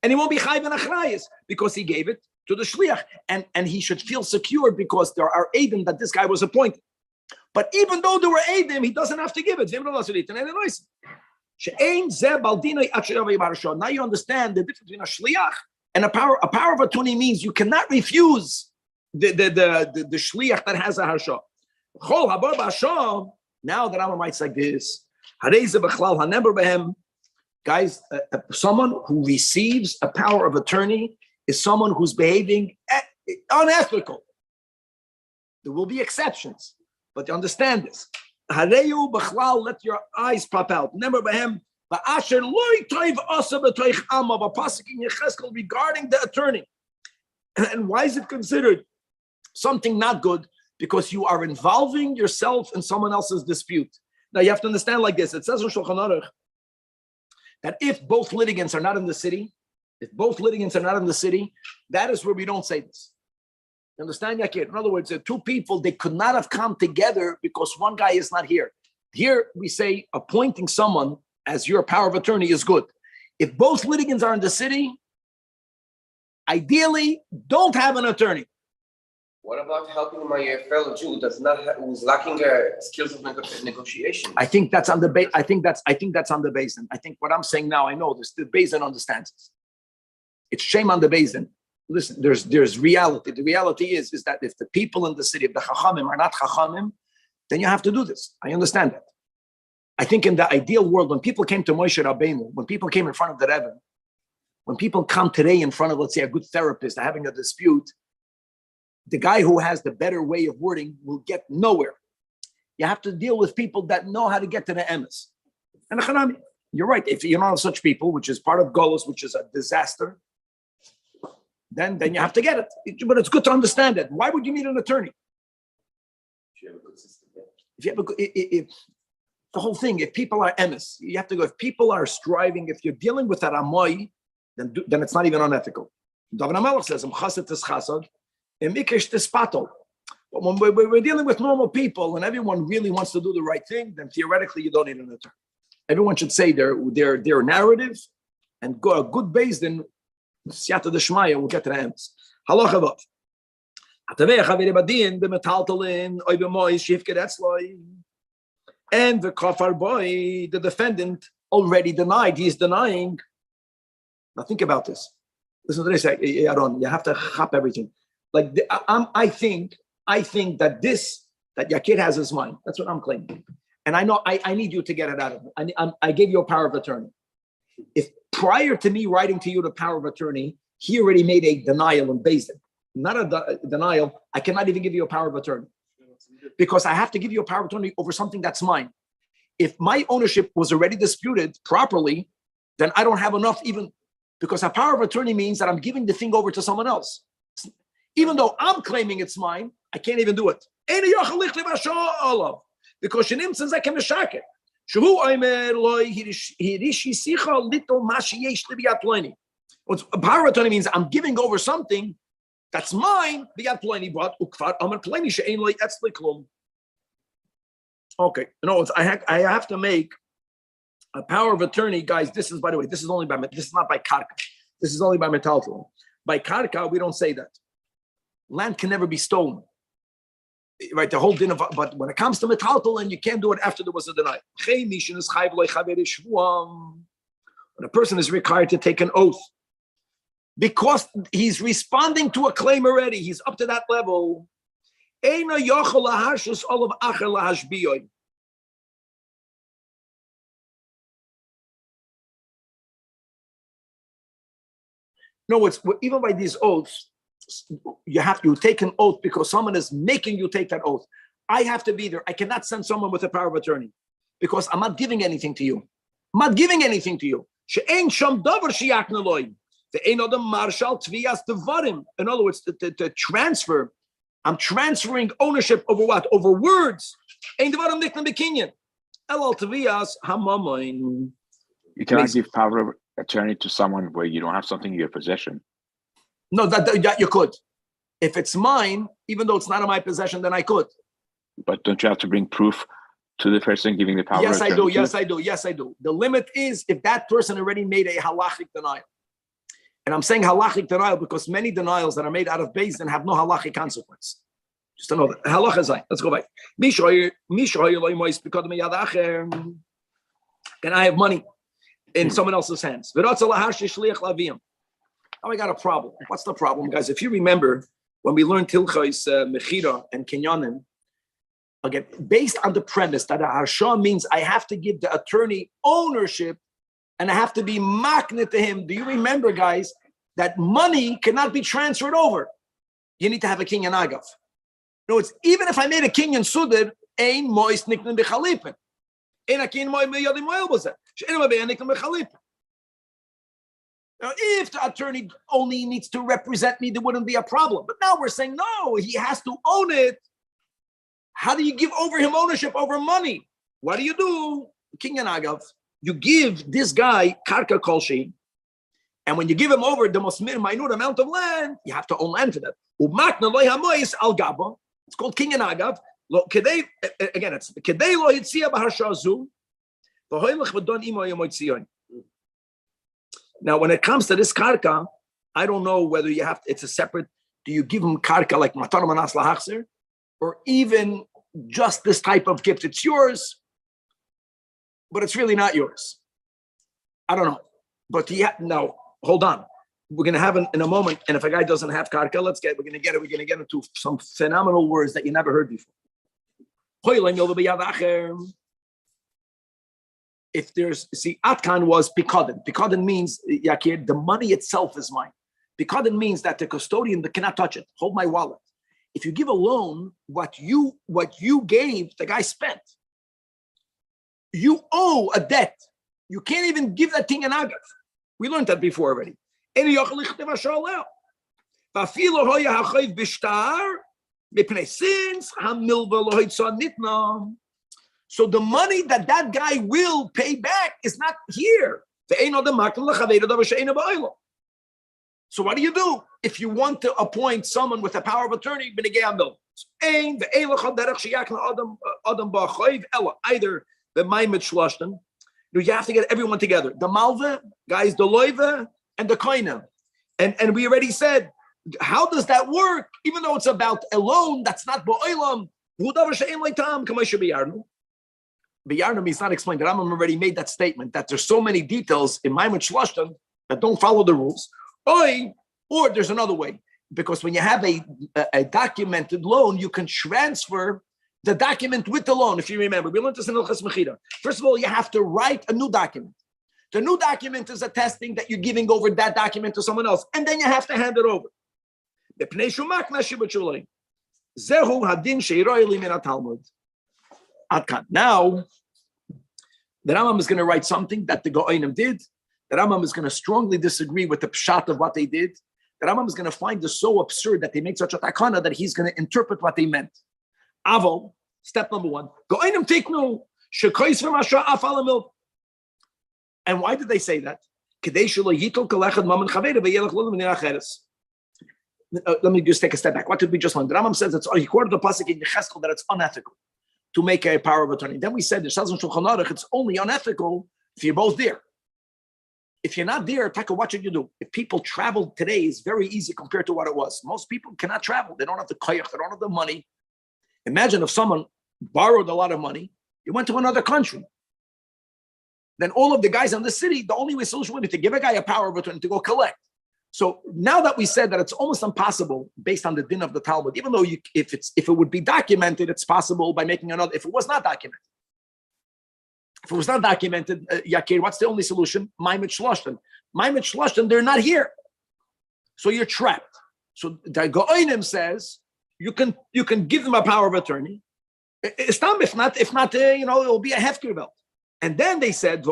and he won't be chayv and achrayis because he gave it to the shliach, and he should feel secure because there are Eidim that this guy was appointed. But even though there were Eidim, he doesn't have to give it. Now you understand the difference between a shliach and a power of attorney. Means you cannot refuse the shliach that has a harsha. Now the Rambam writes like this. Guys, someone who receives a power of attorney is someone who's behaving unethical. There will be exceptions, but you understand this. Let your eyes pop out. Regarding the attorney. And why is it considered something not good? Because you are involving yourself in someone else's dispute. Now you have to understand like this. It says in Shulchan Aruch that if both litigants are not in the city, that is where we don't say this. You understand, Yakir? In other words, the two people, they could not have come together because one guy is not here. Here we say appointing someone as your power of attorney is good. If both litigants are in the city, ideally, don't have an attorney. What about helping my fellow Jew who's lacking skills of negotiation? I think that's on the base. I think that's on the basin. I think what I'm saying now, I know this. The basin understands this. It's shame on the basin. Listen, there's reality. The reality is that if the people in the city, if the chachamim are not chachamim, then you have to do this. I understand that. I think in the ideal world, when people came to Moshe Rabbeinu, when people came in front of the Rebbe, when people come today in front of, let's say, a good therapist, having a dispute, the guy who has the better way of wording will get nowhere. You have to deal with people that know how to get to the emes. And you're right. If you don't have such people, which is part of Golos, which is a disaster, then you have to get it. But it's good to understand that. Why would you need an attorney? If you have the whole thing, if people are emes, you have to go. If people are striving, if you're dealing with that amoy, then it's not even unethical. David HaMelech says, but when we're dealing with normal people and everyone really wants to do the right thing, then theoretically you don't need an attorney. Everyone should say their narrative and go a good base, then Siyata Deshmaya will get to the ends. Halacha vav. And the kafar boy, the defendant, already denied. He's denying. Now think about this. Listen to this, Aaron. You have to chop everything. Like I think that Yakir has his mind. That's what I'm claiming. And I know I need you to get it out of me. I gave you a power of attorney. If prior to me writing to you the power of attorney, he already made a denial in Beis Din. Not a denial. I cannot even give you a power of attorney. because I have to give you a power of attorney over something that's mine. If my ownership was already disputed properly, then I don't have enough even, because a power of attorney means that I'm giving the thing over to someone else. Even though I'm claiming it's mine, I can't even do it. Because Shanim says I can mishake. A power of attorney means I'm giving over something that's mine. Okay, I have to make a power of attorney, guys. This is, by the way, this is only by, this is not by karka. This is only by metaltal. By karka, we don't say that. Land can never be stolen. Right, the whole din of, but when it comes to metaltal, and you can't do it after there was a denial. When a person is required to take an oath, because he's responding to a claim already, he's up to that level. No, it's even by these oaths, you take an oath because someone is making you take that oath. I have to be there. I cannot send someone with a power of attorney because I'm not giving anything to you. I'm not giving anything to you. In other words, the transfer, I'm transferring ownership over what? Over words. You cannot give power of attorney to someone where you don't have something in your possession. No, that you could. If it's mine, even though it's not in my possession, then I could. But don't you have to bring proof to the person giving the power Yes, of attorney? Yes, I do. Yes, I do. The limit is if that person already made a halachic denial. And I'm saying halachic denial because many denials that are made out of Beis Din have no halachic consequence. Just to know that. Halacha zayin. Let's go back. And I have money in someone else's hands. Now I got a problem. What's the problem, guys? If you remember, when we learned Tilchais, Mechira, and Kinyanim, again, based on the premise that a harsha means I have to give the attorney ownership and I have to be makneh to him. Do you remember, guys, that money cannot be transferred over? You need to have a kinyan agav. No, it's even if I made a kinyan sudar, ein mois niknen b'chalipen. Ein a kinyan mois meyadim moel b'zeh. She'en ma be'en niknen b'chalipen. Now, if the attorney only needs to represent me, there wouldn't be a problem. But now we're saying, no, he has to own it. How do you give over him ownership over money? What do you do? Kinyan agav. You give this guy karka kolshi, and when you give him over the most minute amount of land, you have to own land for that. It's called kinyan agav. Again, it's kedei lo yitzia b'harsha zu. Now, when it comes to this karka, I don't know whether you have. It's a separate. Do you give him karka like matar manas lahachzer, or even just this type of gift? It's yours, but it's really not yours. I don't know. But no, hold on. We're going to have in a moment, and if a guy doesn't have karka, we're going to get into some phenomenal words that you never heard before. If there's, Atkan was pikadon. Pikadon means, Yakir, the money itself is mine. Pikadon means that the custodian cannot touch it. Hold my wallet. If you give a loan, what you gave, the guy spent. You owe a debt. You can't even give that thing an agav. We learned that before already. So the money that guy will pay back is not here. So what do you do if you want to appoint someone with the power of attorney? Either the Maimed Shlashtan, you have to get everyone together. The Malva, guys, the Loiva, and the Koina. And we already said, how does that work? Even though it's about a loan, that's not Ba'olam. B'yarnum is not explained. The Rambam already made that statement that there's so many details in Maimed Shlashtan that don't follow the rules. Or there's another way. Because when you have a documented loan, you can transfer the document with the loan. If you remember, we learned this in Hilchos Mechira. First of all, you have to write a new document. The new document is attesting that you're giving over that document to someone else, and then you have to hand it over. Zehu hadin sheiroi min Talmud. Adkan. Now, the Rambam is going to write something that the Go'anim did. The Rambam is going to strongly disagree with the pshat of what they did. The Rambam is going to find this so absurd that they make such a takana that he's going to interpret what they meant. Avo, step number one. Go'anim tiknu shekois v'masha afal amil. And why did they say that? Let me just take a step back. What did we just learn? The Rambam says he quoted the pasuk in Yecheskel that it's unethical to make a power of attorney. Then we said the Shulchan Aruch, it's only unethical if you're both there. If you're not there, Taka, what should you do? If people travel today, is very easy compared to what it was. Most people cannot travel. They don't have the koyach, they don't have the money. Imagine if someone borrowed a lot of money, he went to another country. Then all of the guys in the city, the only way solution would be to give a guy a power of attorney to go collect. So now that we said that it's almost impossible based on the din of the Talmud, even though if it would be documented, it's possible by making another. If it was not documented, Yakir, what's the only solution? Maimet Shloshten, they're not here, so you're trapped. So the Go'anim says you can give them a power of attorney. If not, it'll be a hefker belt. And then they said,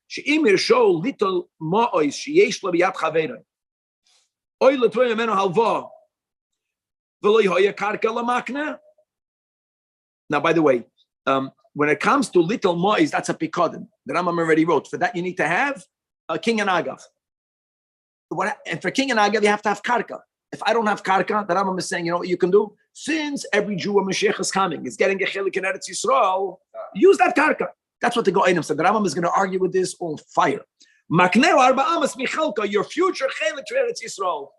she'imir show little ma'ois sheyesh lo biyad chaveiroi. Oy letroy meno halva. V'lo yehoya karka lamakna. Now, by the way, when it comes to little ma'ois, that's a pikodin. The Rambam already wrote. For that, you need to have a king and agav. And for king and agav, you have to have karka. If I don't have karka, the Rambam is saying, you know what you can do? Since every Jew or Mashiach is coming, is getting a chelik in Eretz Yisrael, use that karka. That's what the Go'anim said. The Rambam is going to argue with this on fire. Makneu arba amas michalka, your future chelik to Eretz Yisrael.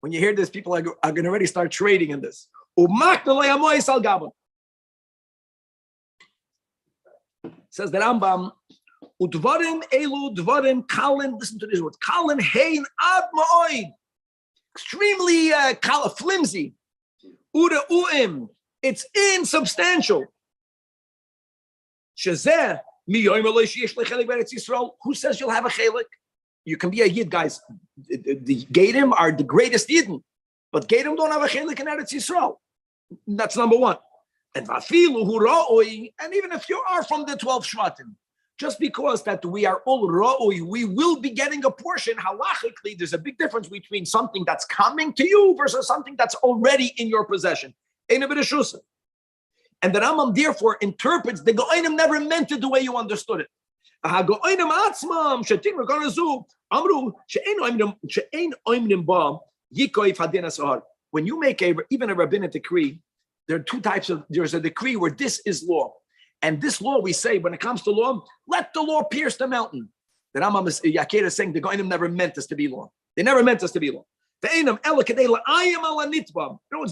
When you hear this, people are going to already start trading in this. Says the Rambam, udvarim elu dvarim kalin, listen to this word, kalin hein ad ma'oid. Extremely flimsy. Uda u'im. It's insubstantial. Shazeh, who says you'll have a chelik? You can be a yid, guys. The Gadim are the greatest yidden, but Gadim don't have a chelik in Eretz Yisrael. That's number one. And even if you are from the 12 Shvatim, just because that we are all ra'oi, we will be getting a portion. Halachically, there's a big difference between something that's coming to you versus something that's already in your possession. And the Rambam therefore interprets the Go'anim never meant it the way you understood it. When you make even a rabbinic decree, there are two types of, there's a decree where this is law. And this law, we say, when it comes to law, let the law pierce the mountain. The Rambam Yakir is saying the Go'anim never meant this to be law. They never meant this to be law. In other words,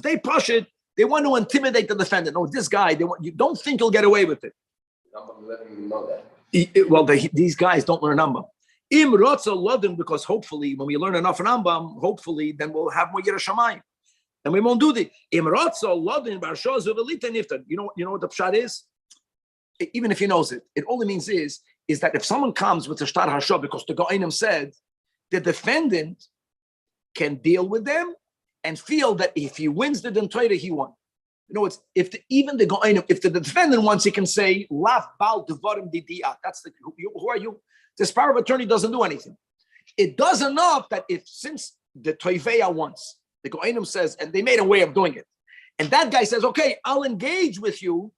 they push it. They want to intimidate the defendant. No, this guy, you don't think he'll get away with it. Well, these guys don't learn Rambam. Because hopefully, when we learn enough Rambam, hopefully, then we'll have more Yiras Shamayim. And we won't do the You know what the pshat is? Even if he knows it, it only means is that if someone comes with a shtar hashah, because the Go'anim said, the defendant can deal with them and feel that if he wins the din Torah, he won. You know, if the defendant wants, he can say, "Laf bal devarim didiyat." That's who are you? This power of attorney doesn't do anything. It does enough that since the Toiveya wants, the Go'anim says, and they made a way of doing it, and that guy says, "Okay, I'll engage with you."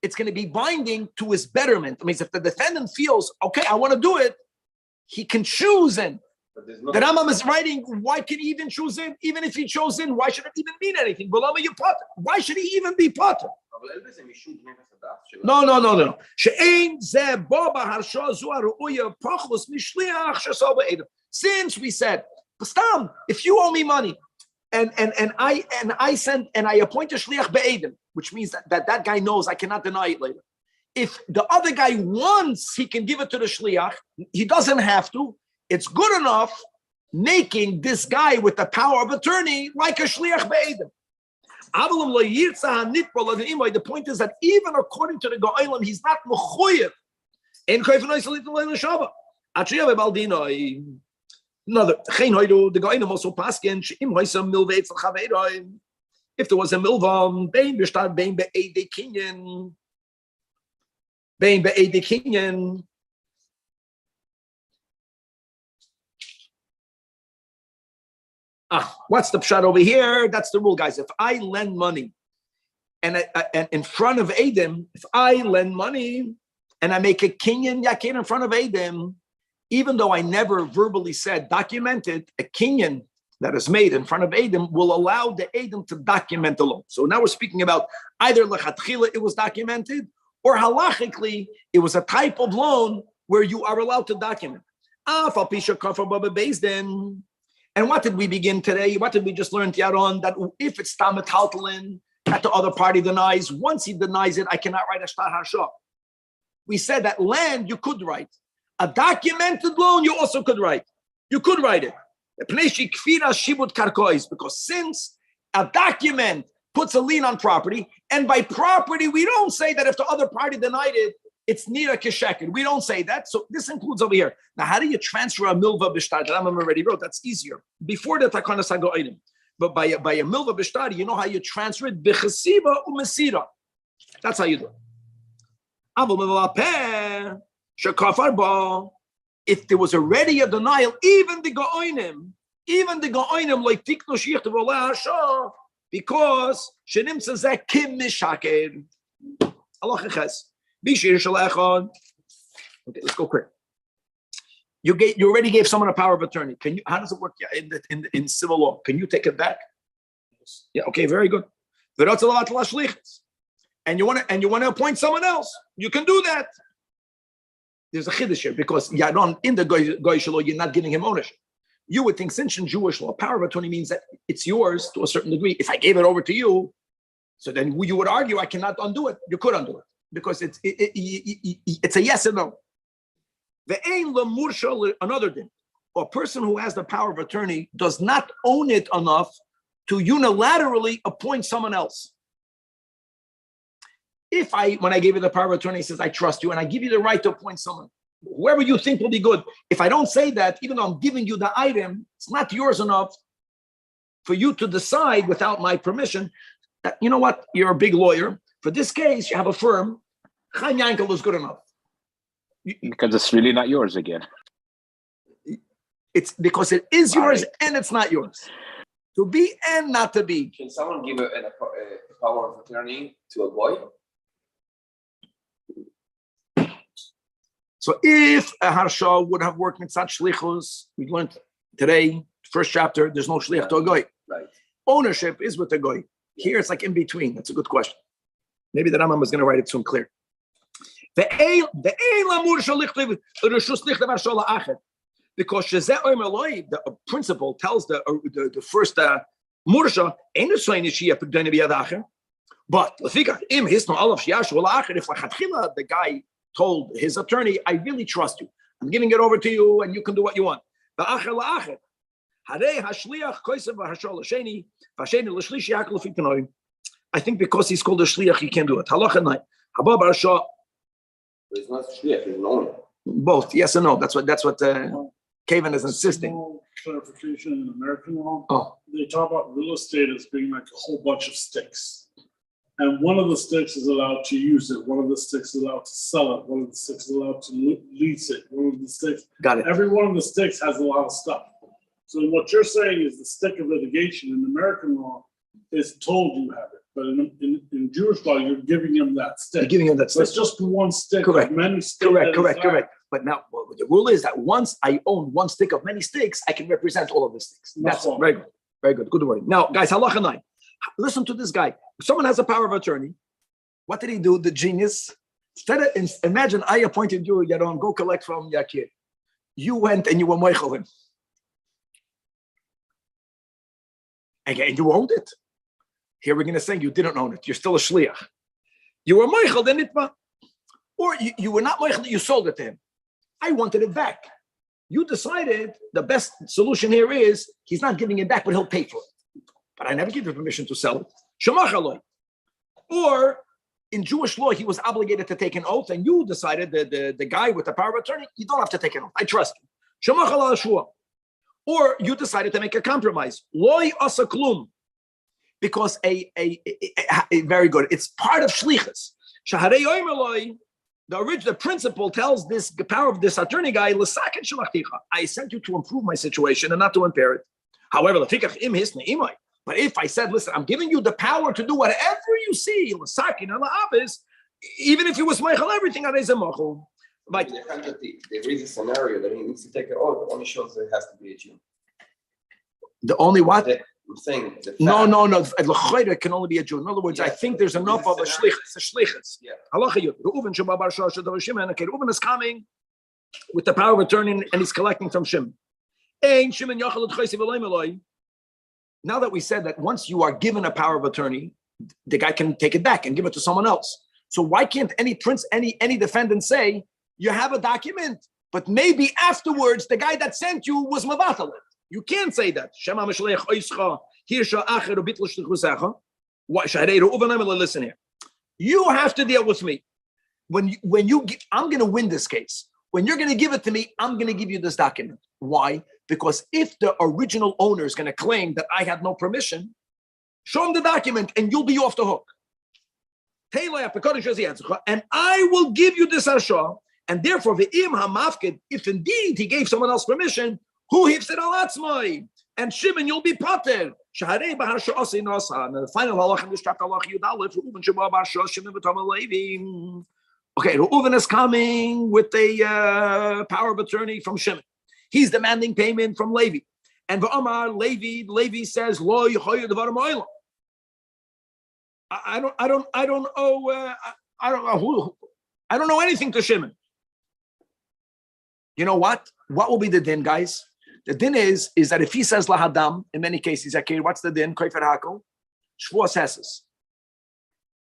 It's going to be binding to his betterment. I mean, if the defendant feels, "Okay, I want to do it," he can choose in. The Rambam is writing, why can he even choose in? Even if he chose in, why should it even mean anything? Why should he even be potter? No. Since we said, Stam, if you owe me money, and I appoint a shliach be'edim, which means that guy knows I cannot deny it later. If the other guy wants, he can give it to the shliach. He doesn't have to. It's good enough making this guy with the power of attorney like a shliach be'edim. The point is that even according to the Go'alim, he's not mechuyev. Another, the Go'alim also paskin she'im hoysam milvei etzel chaveiroi. If there was a milvam, bein b'shtad bein be'edei kinyan, bein be'edei kinyan. What's the pshat over here? That's the rule, guys. If I lend money, and in front of Adam, if I lend money and I make a kinyan yakin in front of Adam, even though I never verbally said documented, a kinyan that is made in front of Adam will allow the Adam to document the loan. So now we're speaking about either lechatchila it was documented, or halachically it was a type of loan where you are allowed to document. And what did we begin today? What did we just learn, Yaron? That if it's tamet haltalin that the other party denies, once he denies it, I cannot write a shtar harsha. We said that land you could write. A documented loan you also could write. You could write it. Because since a document puts a lien on property, and by property we don't say that if the other party denied it, it's nira kesheket. We don't say that. So this includes over here. Now, how do you transfer a milva b'shtar? That Rambam already wrote. That's easier. Before the takana sago item. But by a milva b'shtar, you know how you transfer it? B'chesiva u'mesira. That's how you do it. If there was already a denial, even the go'onim like tikno shiach v'oleh hasha, because shenim sezeh kim mishaker. Allah ches. Okay, let's go quick. You already gave someone a power of attorney. Can you? How does it work in civil law? Can you take it back? Yeah. Okay. Very good. And you want to appoint someone else. You can do that. There's a chiddush here because in the Goyish law you're not giving him ownership. You would think since in Jewish law, power of attorney means that it's yours to a certain degree. If I gave it over to you, so then you would argue I cannot undo it. You could undo it. Because it's a yes and no. Another thing, a person who has the power of attorney does not own it enough to unilaterally appoint someone else. When I gave you the power of attorney, says I trust you, and I give you the right to appoint someone, whoever you think will be good. If I don't say that, even though I'm giving you the item, it's not yours enough for you to decide without my permission. That, you know what? You're a big lawyer. For this case, you have a firm. Chaim Yankel is good enough. Because it's really not yours again. It's because it is yours and it's not yours. To be and not to be. Can someone give a power of attorney to a boy? So if a harsha would have worked mitzat shlichus, we learned today, first chapter, there's no shlich to a goy. Right. Ownership is with a goy. Here it's like in between. That's a good question. Maybe the Rambam was going to write it soon clear. Because the principle tells the first mursha ain't a sign that she is going to be a dacher. But if the guy told his attorney, I really trust you. I'm giving it over to you and you can do what you want. I think because he's called a shliach, he can't do it. It's not shliach, it's an owner. Both, yes and no. That's what Kavan is insisting. No clarification in American law. Oh. They talk about real estate as being like a whole bunch of sticks. And one of the sticks is allowed to use it. One of the sticks is allowed to sell it. One of the sticks is allowed to lease it. One of the sticks. Got it. Every one of the sticks has a lot of stuff. So what you're saying is the stick of litigation in American law is told you have it. But in Jewish law, you're giving him that stick. You're giving him that So stick. it's just one stick. Correct. Of many sticks. Correct. But now the rule is that once I own one stick of many sticks, I can represent all of the sticks. That's No. very good. Very good. Good wording. Now, guys, halacha 9. Listen to this guy. Someone has a power of attorney. What did he do? The genius. Imagine I appointed you, Yaron, go collect from Yakir. You went and you were moichel him. And you owned it. Here we're going to say you didn't own it. You're still a shliach. You were moichel, then itma. Or you were not moichel, you sold it to him. I wanted it back. You decided the best solution here is he's not giving it back, but he'll pay for it. But I never give you permission to sell it. Shemach aloi. Or in Jewish law, he was obligated to take an oath, and you decided the guy with the power of attorney, you don't have to take an oath. I trust you. Shemach aloi shua. Or you decided to make a compromise. Loi asa klum. because a very good. It's part of shlichus. Shaharei oimeloi. The principle tells this the power of this attorney guy. I sent you to improve my situation and not to impair it. However, but if I said, listen, I'm giving you the power to do whatever you see, even if you was meichel everything, like there is a scenario that he needs to take it off. It only shows that it has to be a Jew. The only what? I'm saying no. It can only be a Jew. In other words, I think there's enough of a shlichus. Yeah. Reuven is coming with the power of attorney and he's collecting from Shimon. Now that we said that once you are given a power of attorney, the guy can take it back and give it to someone else. So why can't any defendant say, you have a document, but maybe afterwards the guy that sent you was mavatal? You can't say that. Listen here. You have to deal with me. I'm going to win this case. When you're going to give it to me, I'm going to give you this document. Why? Because if the original owner is going to claim that I had no permission, show him the document and you'll be off the hook. And I will give you this arsha. And therefore, if indeed he gave someone else permission, who hifsid al atzmai? And Shimon, you'll be pater. The final halach in this chapter, halach Yud Aleph, Reuven sheba bar Shua, Shimon v'Tamar Levi. Okay, Reuven is coming with a power of attorney from Shimon. He's demanding payment from Levi. And v'Amar Levi says, Lo yichoyer devar ma'olam. I don't know anything to Shimon. You know what? What will be the din, guys? The din is that if he says lahadam, in many cases, okay, what's the din? Koifer hakel, shvuas hesses.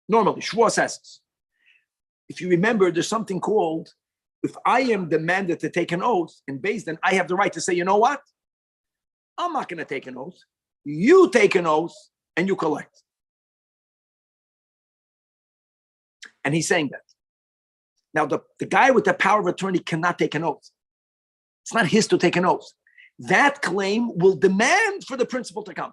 Normally, shvuas hesses. If you remember, there's something called, if I am demanded to take an oath in Beis Din, I have the right to say, you know what? I'm not going to take an oath. You take an oath and you collect. And he's saying that. Now, the guy with the power of attorney cannot take an oath. It's not his to take an oath. That claim will demand for the principal to come.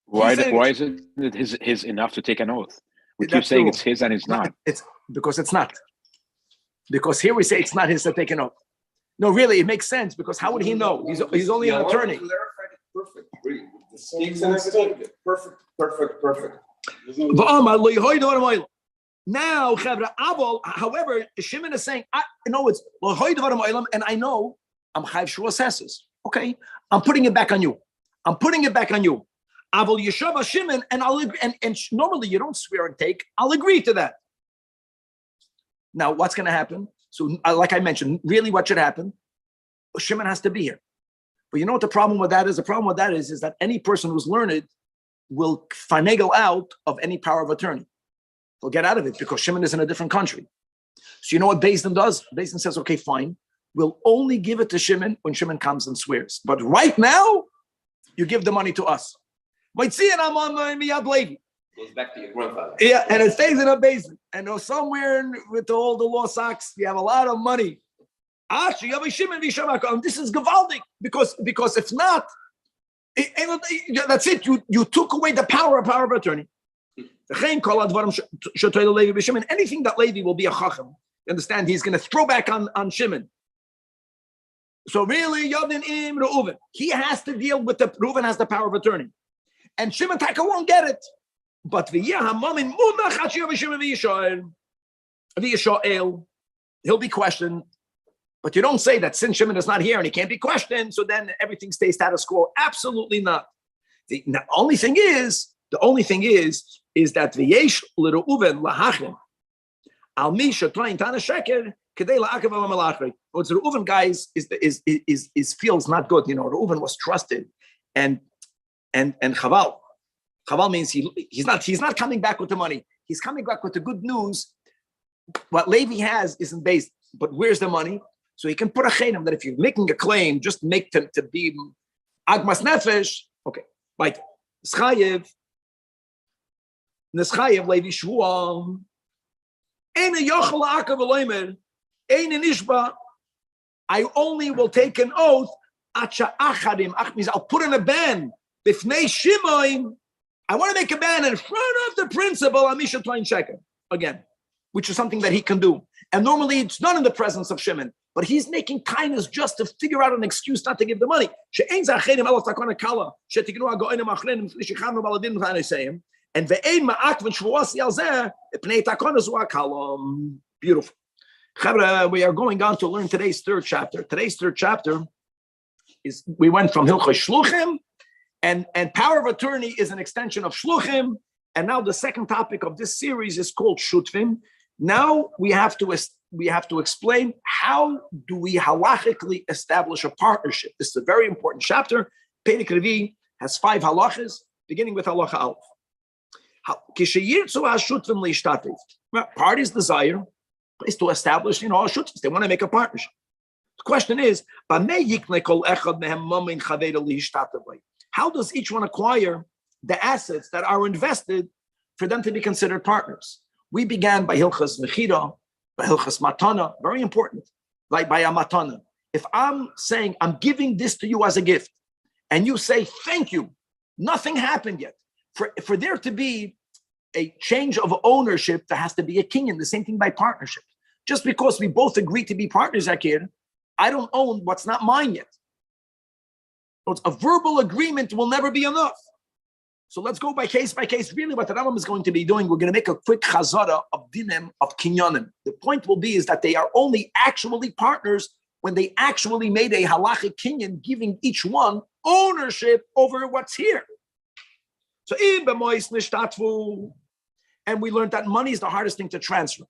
Why isn't it his enough to take an oath? We keep saying it's his and it's not. It's because it's not. Because here we say it's not his to take an oath. No, really, it makes sense because how would he know? He's only an attorney. Perfect. The stakes and everything. Perfect. Now, however, Shimon is saying, and I know I'm chayv shvuas hesses. Okay, I'm putting it back on you. Aval yeshava Shimon, and I'll agree. And normally you don't swear and take. I'll agree to that. Now, what's going to happen? So, like I mentioned, really, what should happen? Shimon has to be here. But you know what the problem with that is? The problem with that is that any person who's learned will finagle out of any power of attorney. He'll get out of it because Shimon is in a different country. So you know what Beis Din does? Beis Din says, okay, fine. We'll only give it to Shimon when Shimon comes and swears. But right now, you give the money to us. Might see it, I'm on Miyad Levi. Goes back to your grandfather. Yeah, and it stays in a basement. And somewhere with all the law socks, you have a lot of money. Actually, you have a Shimon Vishamak. This is Gavaldik. Because if not, that's it. You took away the power of attorney. Anything that Levi will be a chacham, you understand? He's going to throw back on Shimon. So really, Yodin im Reuven, he has to deal with Reuven has the power of attorney, and Shimon Taka won't get it. But he'll be questioned. But you don't say that since Shimon is not here and he can't be questioned, so then everything stays status quo. Absolutely not. The only thing is that v'yesh l'Reuven lahachim al mi shetrayin tana sheker kedei la'akav al malachri. What the Reuven guys is feels not good. Reuven was trusted, and Chaval means he's not coming back with the money. He's coming back with the good news. What Levi has isn't based, but where's the money? So he can put a chenim that if you're making a claim, just make them to be agmas nefesh. Okay, right. Neschayev Levi Shvuah. Ein yochel la'akav v'loimer. Ein nishba. I only will take an oath. Acha achadim. Ach means I'll put in a ban Bifnei Shimon, I want to make a ban in front of the principal, Amisha Twain Sheker, again, which is something that he can do. And normally it's not in the presence of Shimon, but he's making kindness just to figure out an excuse not to give the money. And beautiful. We are going on to learn today's third chapter. Today's third chapter is, we went from Hilchos Shluchim, and power of attorney is an extension of Shluchim. And now the second topic of this series is called Shutfim. Now we have to explain, how do we halachically establish a partnership? This is a very important chapter. Perek Revi has 5 halachas, beginning with halacha Aleph. Parties desire is to establish, shutfs. They want to make a partnership. The question is, how does each one acquire the assets that are invested for them to be considered partners? We began by Hilchas Mechira, by Hilchas Matana, very important, like by a Matana. If I'm saying, I'm giving this to you as a gift, and you say, thank you, nothing happened yet. For there to be a change of ownership, there has to be a kinyan. The same thing by partnership. Just because we both agree to be partners, Akir, I don't own what's not mine yet. So a verbal agreement will never be enough. So let's go by case. Really, what the Rambam is going to be doing, we're going to make a quick chazara of dinim, of kinyanim. The point will be is that they are only actually partners when they actually made a halachic kinyan, giving each one ownership over what's here. So in b'mois nishtatvu, and we learned that money is the hardest thing to transfer.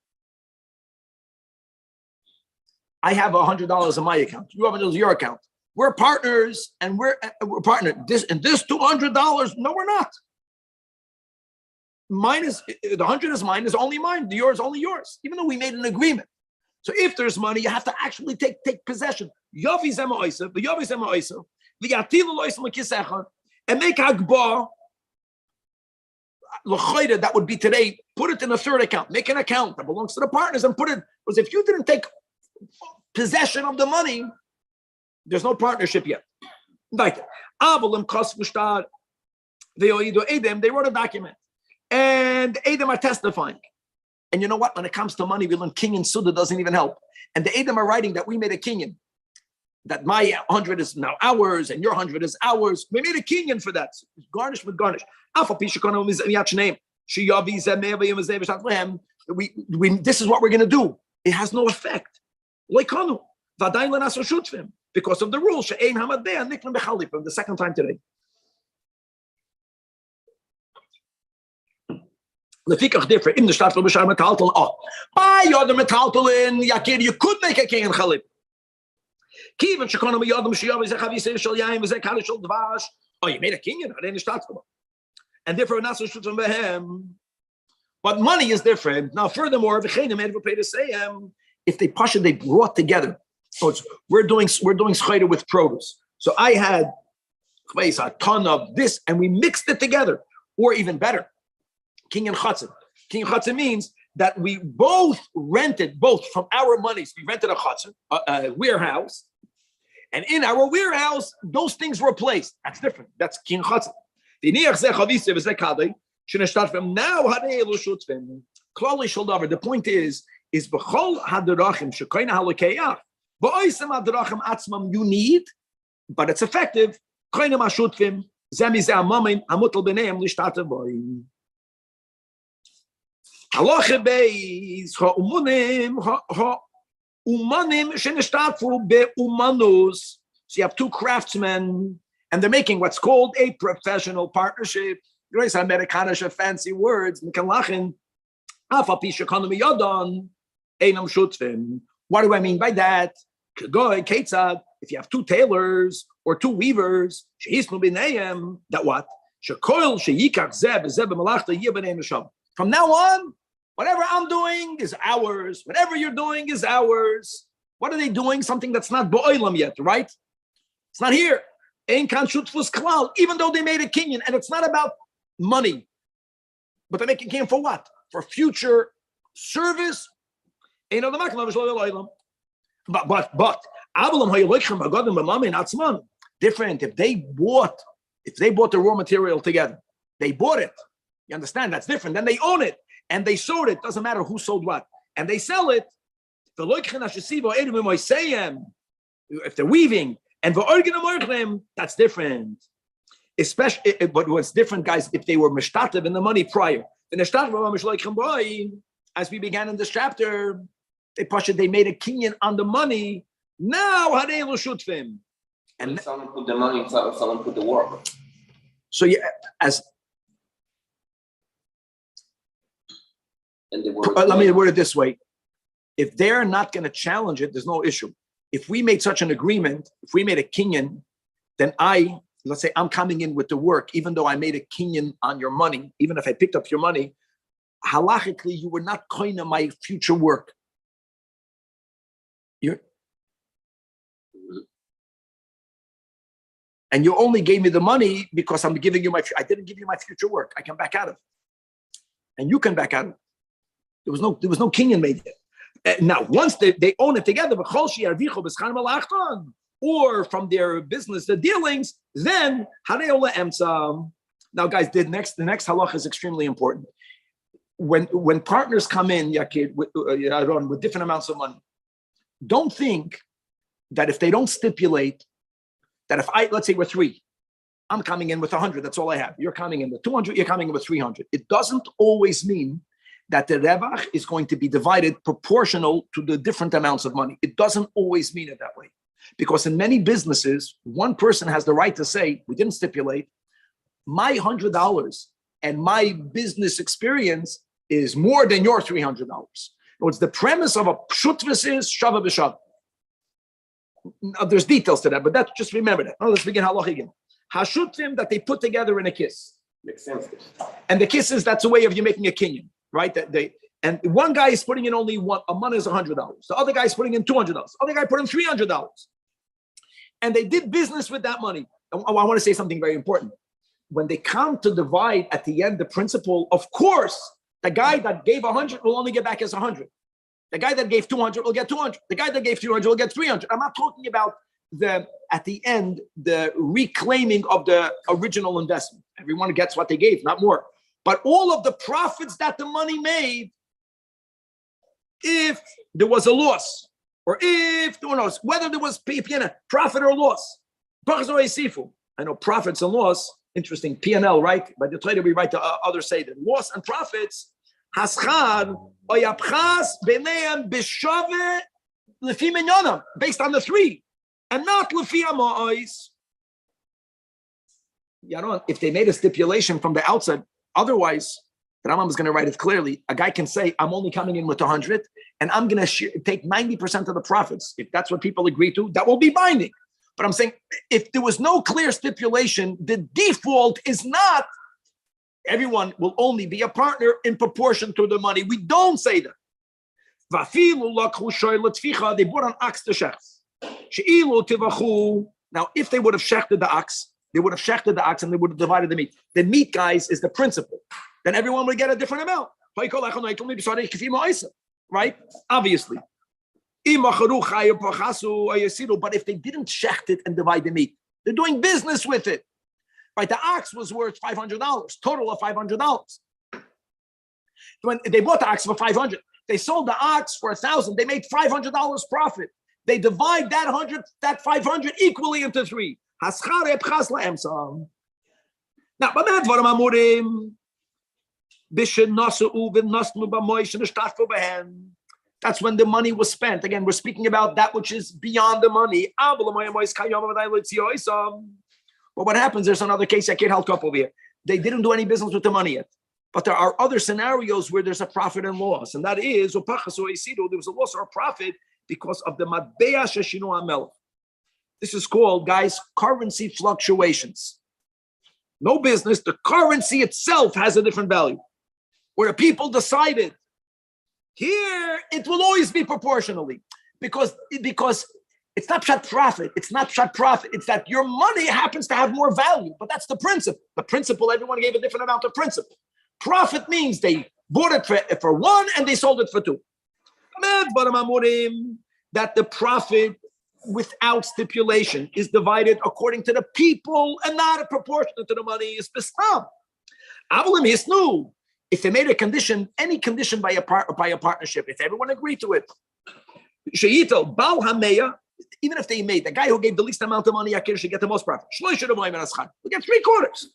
I have $100 in my account. You have $100 in your account. We're partners, and we're partnered. This $200. No, we're not. Mine is the 100 is mine. Is only mine. The yours only yours. Even though we made an agreement. So if there's money, you have to actually take possession. Yavi zema oisav, the yavi zema oisav, the yatilu loisav l'kisecha, and make hagbah. That would be today. Put it in a third account. Make an account that belongs to the partners and put it. Because if you didn't take possession of the money, there's no partnership yet. They wrote a document, and Edom are testifying. And you know what? When it comes to money, we learn kinyan suda doesn't even help. And the Edom are writing that we made a kinyan, that my 100 is now ours and your 100 is ours. We made a kinyan for that. Garnish with garnish. This is what we're going to do. It has no effect. Because of the rule, the second time today. Different. In the start of by other metaltalin, Yakir, you could make a king and chalip. Oh, you made a king, and therefore not so shoots on behem. But money is different. Now, furthermore, if they pasha, they brought together. So we're doing schayda with produce. So I had a ton of this, and we mixed it together. Or even better, king and chatzim. King and chatzim means that we both rented, both from our monies. We rented a chatzim, a warehouse, and in our warehouse, those things were placed. That's different. That's king chatzim. The point is b'chol hadarachim shekoina halakeyach. You need, but it's effective. So you have two craftsmen, and they're making what's called a professional partnership. Amerikanische fancy words. What do I mean by that? If you have two tailors or two weavers, that what? From now on, whatever I'm doing is ours. Whatever you're doing is ours. What are they doing? Something that's not bo'olam yet, right? It's not here. Even though they made a kinyan, and it's not about money, but they make a kinyan for what? For future service. But different. If they bought If they bought the raw material together, they bought it. You understand? That's different. Then they own it and they sold it. Doesn't matter who sold what. And they sell it. If they're weaving and that's different. Especially, but what's different, guys, if they were mishtatev in the money prior. As we began in this chapter, they made a kinyan on the money. Now, And someone put the money, someone put the work. So yeah, And the work. let me word it this way: if they're not going to challenge it, there's no issue. If we made such an agreement, if we made a kinyan, then let's say I'm coming in with the work, even though I made a kinyan on your money, even if I picked up your money, halachically, you were not koina my future work. And you only gave me the money because I'm giving you I didn't give you my future work. I can back out of it. And you can back out of it. There was no kinyan made yet. Now, once they own it together, or from their business, the dealings, then now, guys, the next halach is extremely important. When partners come in, Yakir, with different amounts of money, don't think that if they don't stipulate that let's say we're three, I'm coming in with 100, that's all I have. You're coming in with 200, you're coming in with 300. It doesn't always mean that the revach is going to be divided proportional to the different amounts of money. It doesn't always mean it that way. Because in many businesses, one person has the right to say, we didn't stipulate, my $100 and my business experience is more than your $300. What's the premise of a pshutvis is shava b'shava. Now, there's details to that, but just remember that. Now, let's begin halach again. Hashutim that they put together in a kiss. Makes sense. And the kisses, that's a way of you making a kinyan, right? And one guy is putting in only a money is $100. The other guy is putting in $200. The other guy put in $300. And they did business with that money. I want to say something very important. When they come to divide at the end the principle, of course, the guy that gave 100 will only get back his 100. The guy that gave 200 will get 200. The guy that gave 300 will get 300. I'm not talking about at the end, the reclaiming of the original investment. Everyone gets what they gave, not more. But all of the profits that the money made, if there was a loss, or if, who knows, whether there was profit or loss. I know profits and loss, interesting, P&L, right? But the later we write the others say that loss and profits, haschad, oyapchas, beneim, b'shave, lefi minyanam, based on the three, and not lefi ama'is. If they made a stipulation from the outside, otherwise, the Rambam is going to write it clearly. A guy can say, I'm only coming in with 100, and I'm going to take 90% of the profits. If that's what people agree to, that will be binding. But I'm saying, if there was no clear stipulation, the default is not everyone will only be a partner in proportion to the money. We don't say that. They bought an ox to shech. Now, if they would have shechted the ox, and they would have divided the meat. The meat, guys, is the principle. Then everyone would get a different amount. Right? Obviously. But if they didn't shecht it and divide the meat, they're doing business with it. Right? The ox was worth $500, total of $500. When they bought the ox for $500, they sold the ox for $1,000. They made $500 profit. They divide that 500 equally into three. Now, that's when the money was spent. Again, we're speaking about that which is beyond the money. But what happens, there's another case I can't help up over here. They didn't do any business with the money yet. But there are other scenarios where there's a profit and loss. And that is, there was a loss or a profit because of the Matbea Sheshinu Amel. This is called, guys, currency fluctuations. No business. The currency itself has a different value. Where people decided, here it will always be proportionally. Because it's not pshat profit. It's not pshat profit. It's that your money happens to have more value. But that's the principle. The principle, everyone gave a different amount of principle. Profit means they bought it for one and they sold it for two. That the profit without stipulation is divided according to the people and not proportionate to the money is bestam. Avalim is new. If they made a condition, any condition by a partnership, if everyone agreed to it, Sheyitel Bal Hameya, even if they made the guy who gave the least amount of money, Akir should get the most profit. We get 3/4.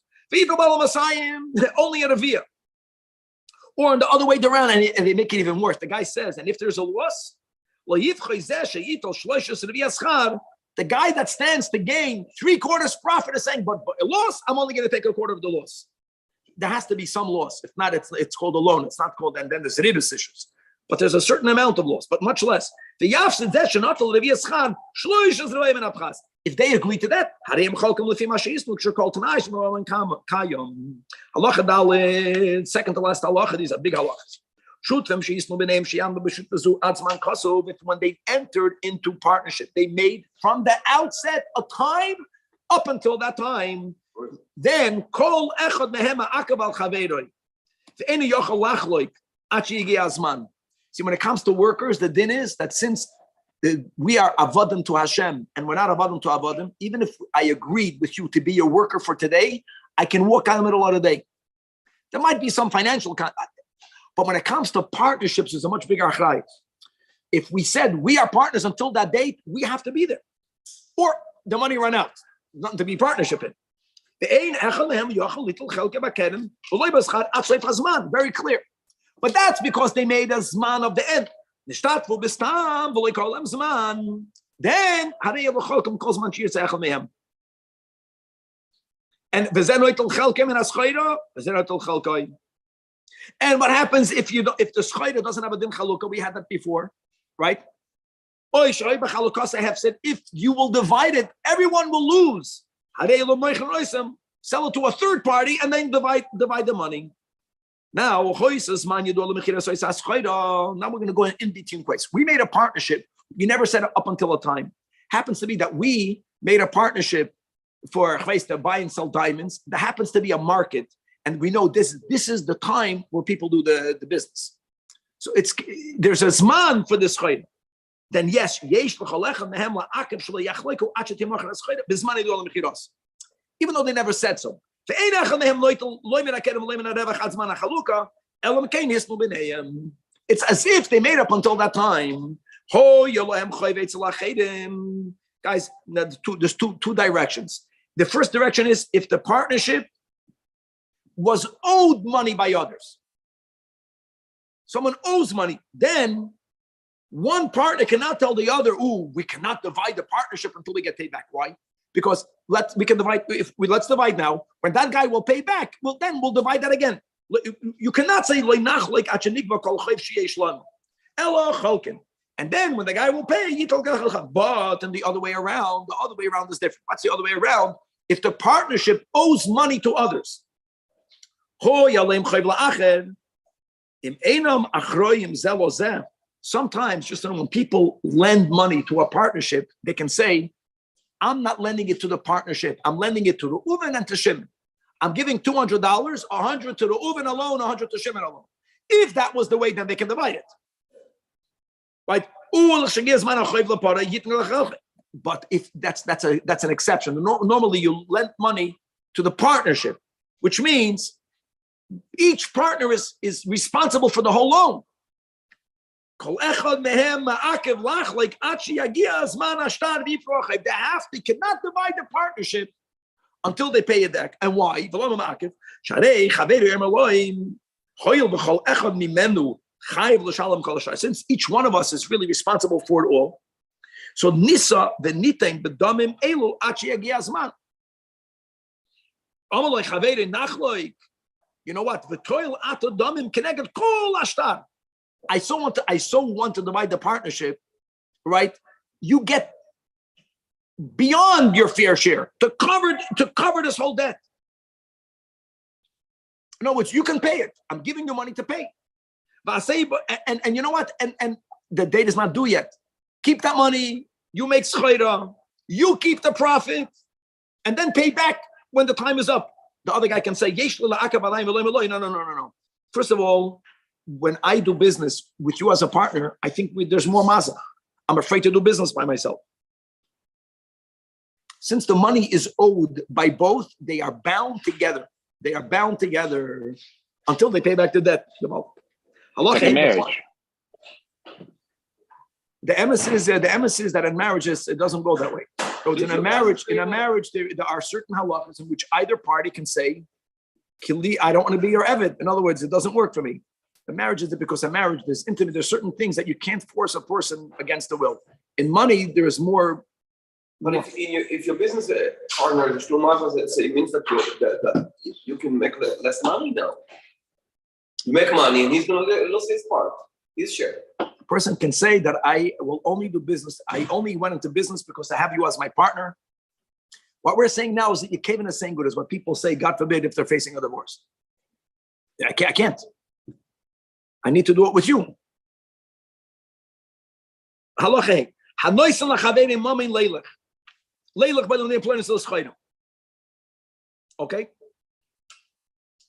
Only a revia. Or the other way around, and they make it even worse. The guy says, and if there's a loss, the guy that stands to gain 3/4 profit is saying, but a loss, I'm only going to take 1/4 of the loss. There has to be some loss. If not, it's called a loan. It's not called, and then there's ribus issues. But there's a certain amount of loss, but much less. If they agree to that, second to last halacha, these are big halachas. When they entered into partnership, they made from the outset a time up until that time. Then kol echad mehem ha'akav al chaveroi. Ve'enu yochel lachloik ad she'yigi hazman. See, when it comes to workers, the din is that since we are avodim to Hashem and we're not avodim to avodim, even if I agreed with you to be your worker for today, I can walk out in the middle of the day. There might be some financial, but when it comes to partnerships, there's a much bigger achrayus. If we said we are partners until that date, we have to be there, or the money run out. Nothing to be partnership in. Very clear. But that's because they made a zman of the end. Then, and what happens if the schayda doesn't have a din chalukah? We had that before, right? I have said, if you will divide it, everyone will lose. Sell it to a third party and then divide the money. Now we're going to go in between place. We made a partnership. You never said up until a time. Happens to be that we made a partnership for to buy and sell diamonds. There happens to be a market, and we know this is the time where people do the business. So there's a zman for this chayda. Then yes, even though they never said so. It's as if they made up until that time. Guys, there's two directions. The first direction is if the partnership was owed money by others. Someone owes money, then one partner cannot tell the other, we cannot divide the partnership until we get paid back. Why? Because let's divide now. When that guy will pay back, then we'll divide that again. You cannot say and then when the guy will pay, but in the other way around is different. What's the other way around? If the partnership owes money to others, sometimes just when people lend money to a partnership, they can say, I'm not lending it to the partnership. I'm lending it to the Uven and to Shimon. I'm giving $200, 100 to the Uven alone, 100 to Shimon alone. If that was the way, then they can divide it. Right? But if that's an exception. Normally you lend money to the partnership, which means each partner is responsible for the whole loan. They cannot divide the partnership until they pay it back. And why? Since each one of us is really responsible for it all. So Nisa v'nitain b'damim elu achi yagi azman. Amalei chaveri nachloik. You know what? V'toil ato damim keneged kol ashtar. I so want to divide the partnership, right? You get beyond your fair share to cover this whole debt. In other words, you can pay it. I'm giving you money to pay. And you know what? And the date is not due yet. Keep that money. You make schayra. You keep the profit, and then pay back when the time is up. The other guy can say, no. First of all, when I do business with you as a partner, I think there's more maza. I'm afraid to do business by myself. Since the money is owed by both, they are bound together. They are bound together until they pay back the debt. Like a marriage. The emes is that in marriages it doesn't go that way. So in a marriage, there are certain halachas in which either party can say, "Kili, I don't want to be your eved." In other words, it doesn't work for me. The marriage is because a marriage, there's intimate. There's certain things that you can't force a person against the will. In money, there is more. But if your business partner is still Muslims, it means that you can make less money now. You make money, and he's going to lose his part, his share. A person can say that I will only do business. I only went into business because I have you as my partner. What we're saying now is that you came in the same good as what people say, God forbid, if they're facing a divorce. I can't. I need to do it with you. Okay?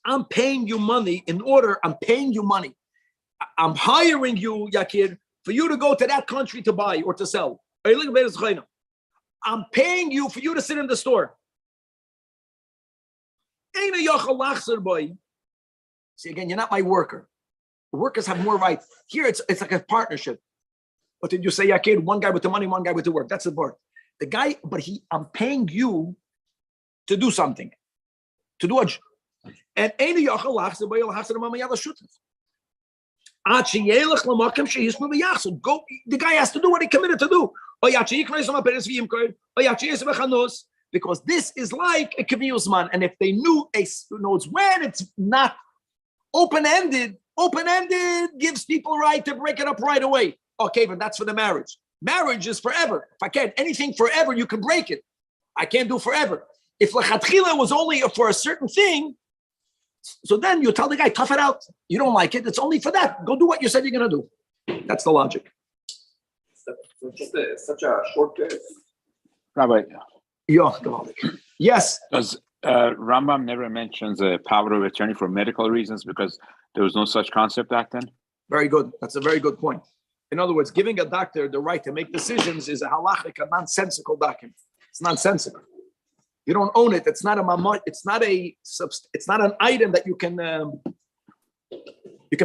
I'm paying you money I'm hiring you, Yakir, for you to go to that country to buy or to sell. I'm paying you for you to sit in the store. See, again, you're not my worker. Workers have more rights. Here, it's like a partnership. What did you say, Yakir? One guy with the money, one guy with the work. That's the part. The guy, I'm paying you to do something, to do a job. And the guy has to do what he committed to do. Because this is like a kaviyusman. And if they knew it's when it's not open-ended gives people right to break it up right away. Okay, but that's for the marriage. Marriage is forever. If I can't anything forever, you can break it. I can't do forever. If lechatchila was only for a certain thing, so then you tell the guy, tough it out. You don't like it. It's only for that. Go do what you said you're going to do. That's the logic. Such a short period. Rabbi, yes. Does Rambam never mentions a power of attorney for medical reasons because there was no such concept back then? Very good. That's a very good point. In other words, giving a doctor the right to make decisions is a halachic, a nonsensical document. It's nonsensical. You don't own it. It's not a mamot. It's not an item that you can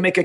make a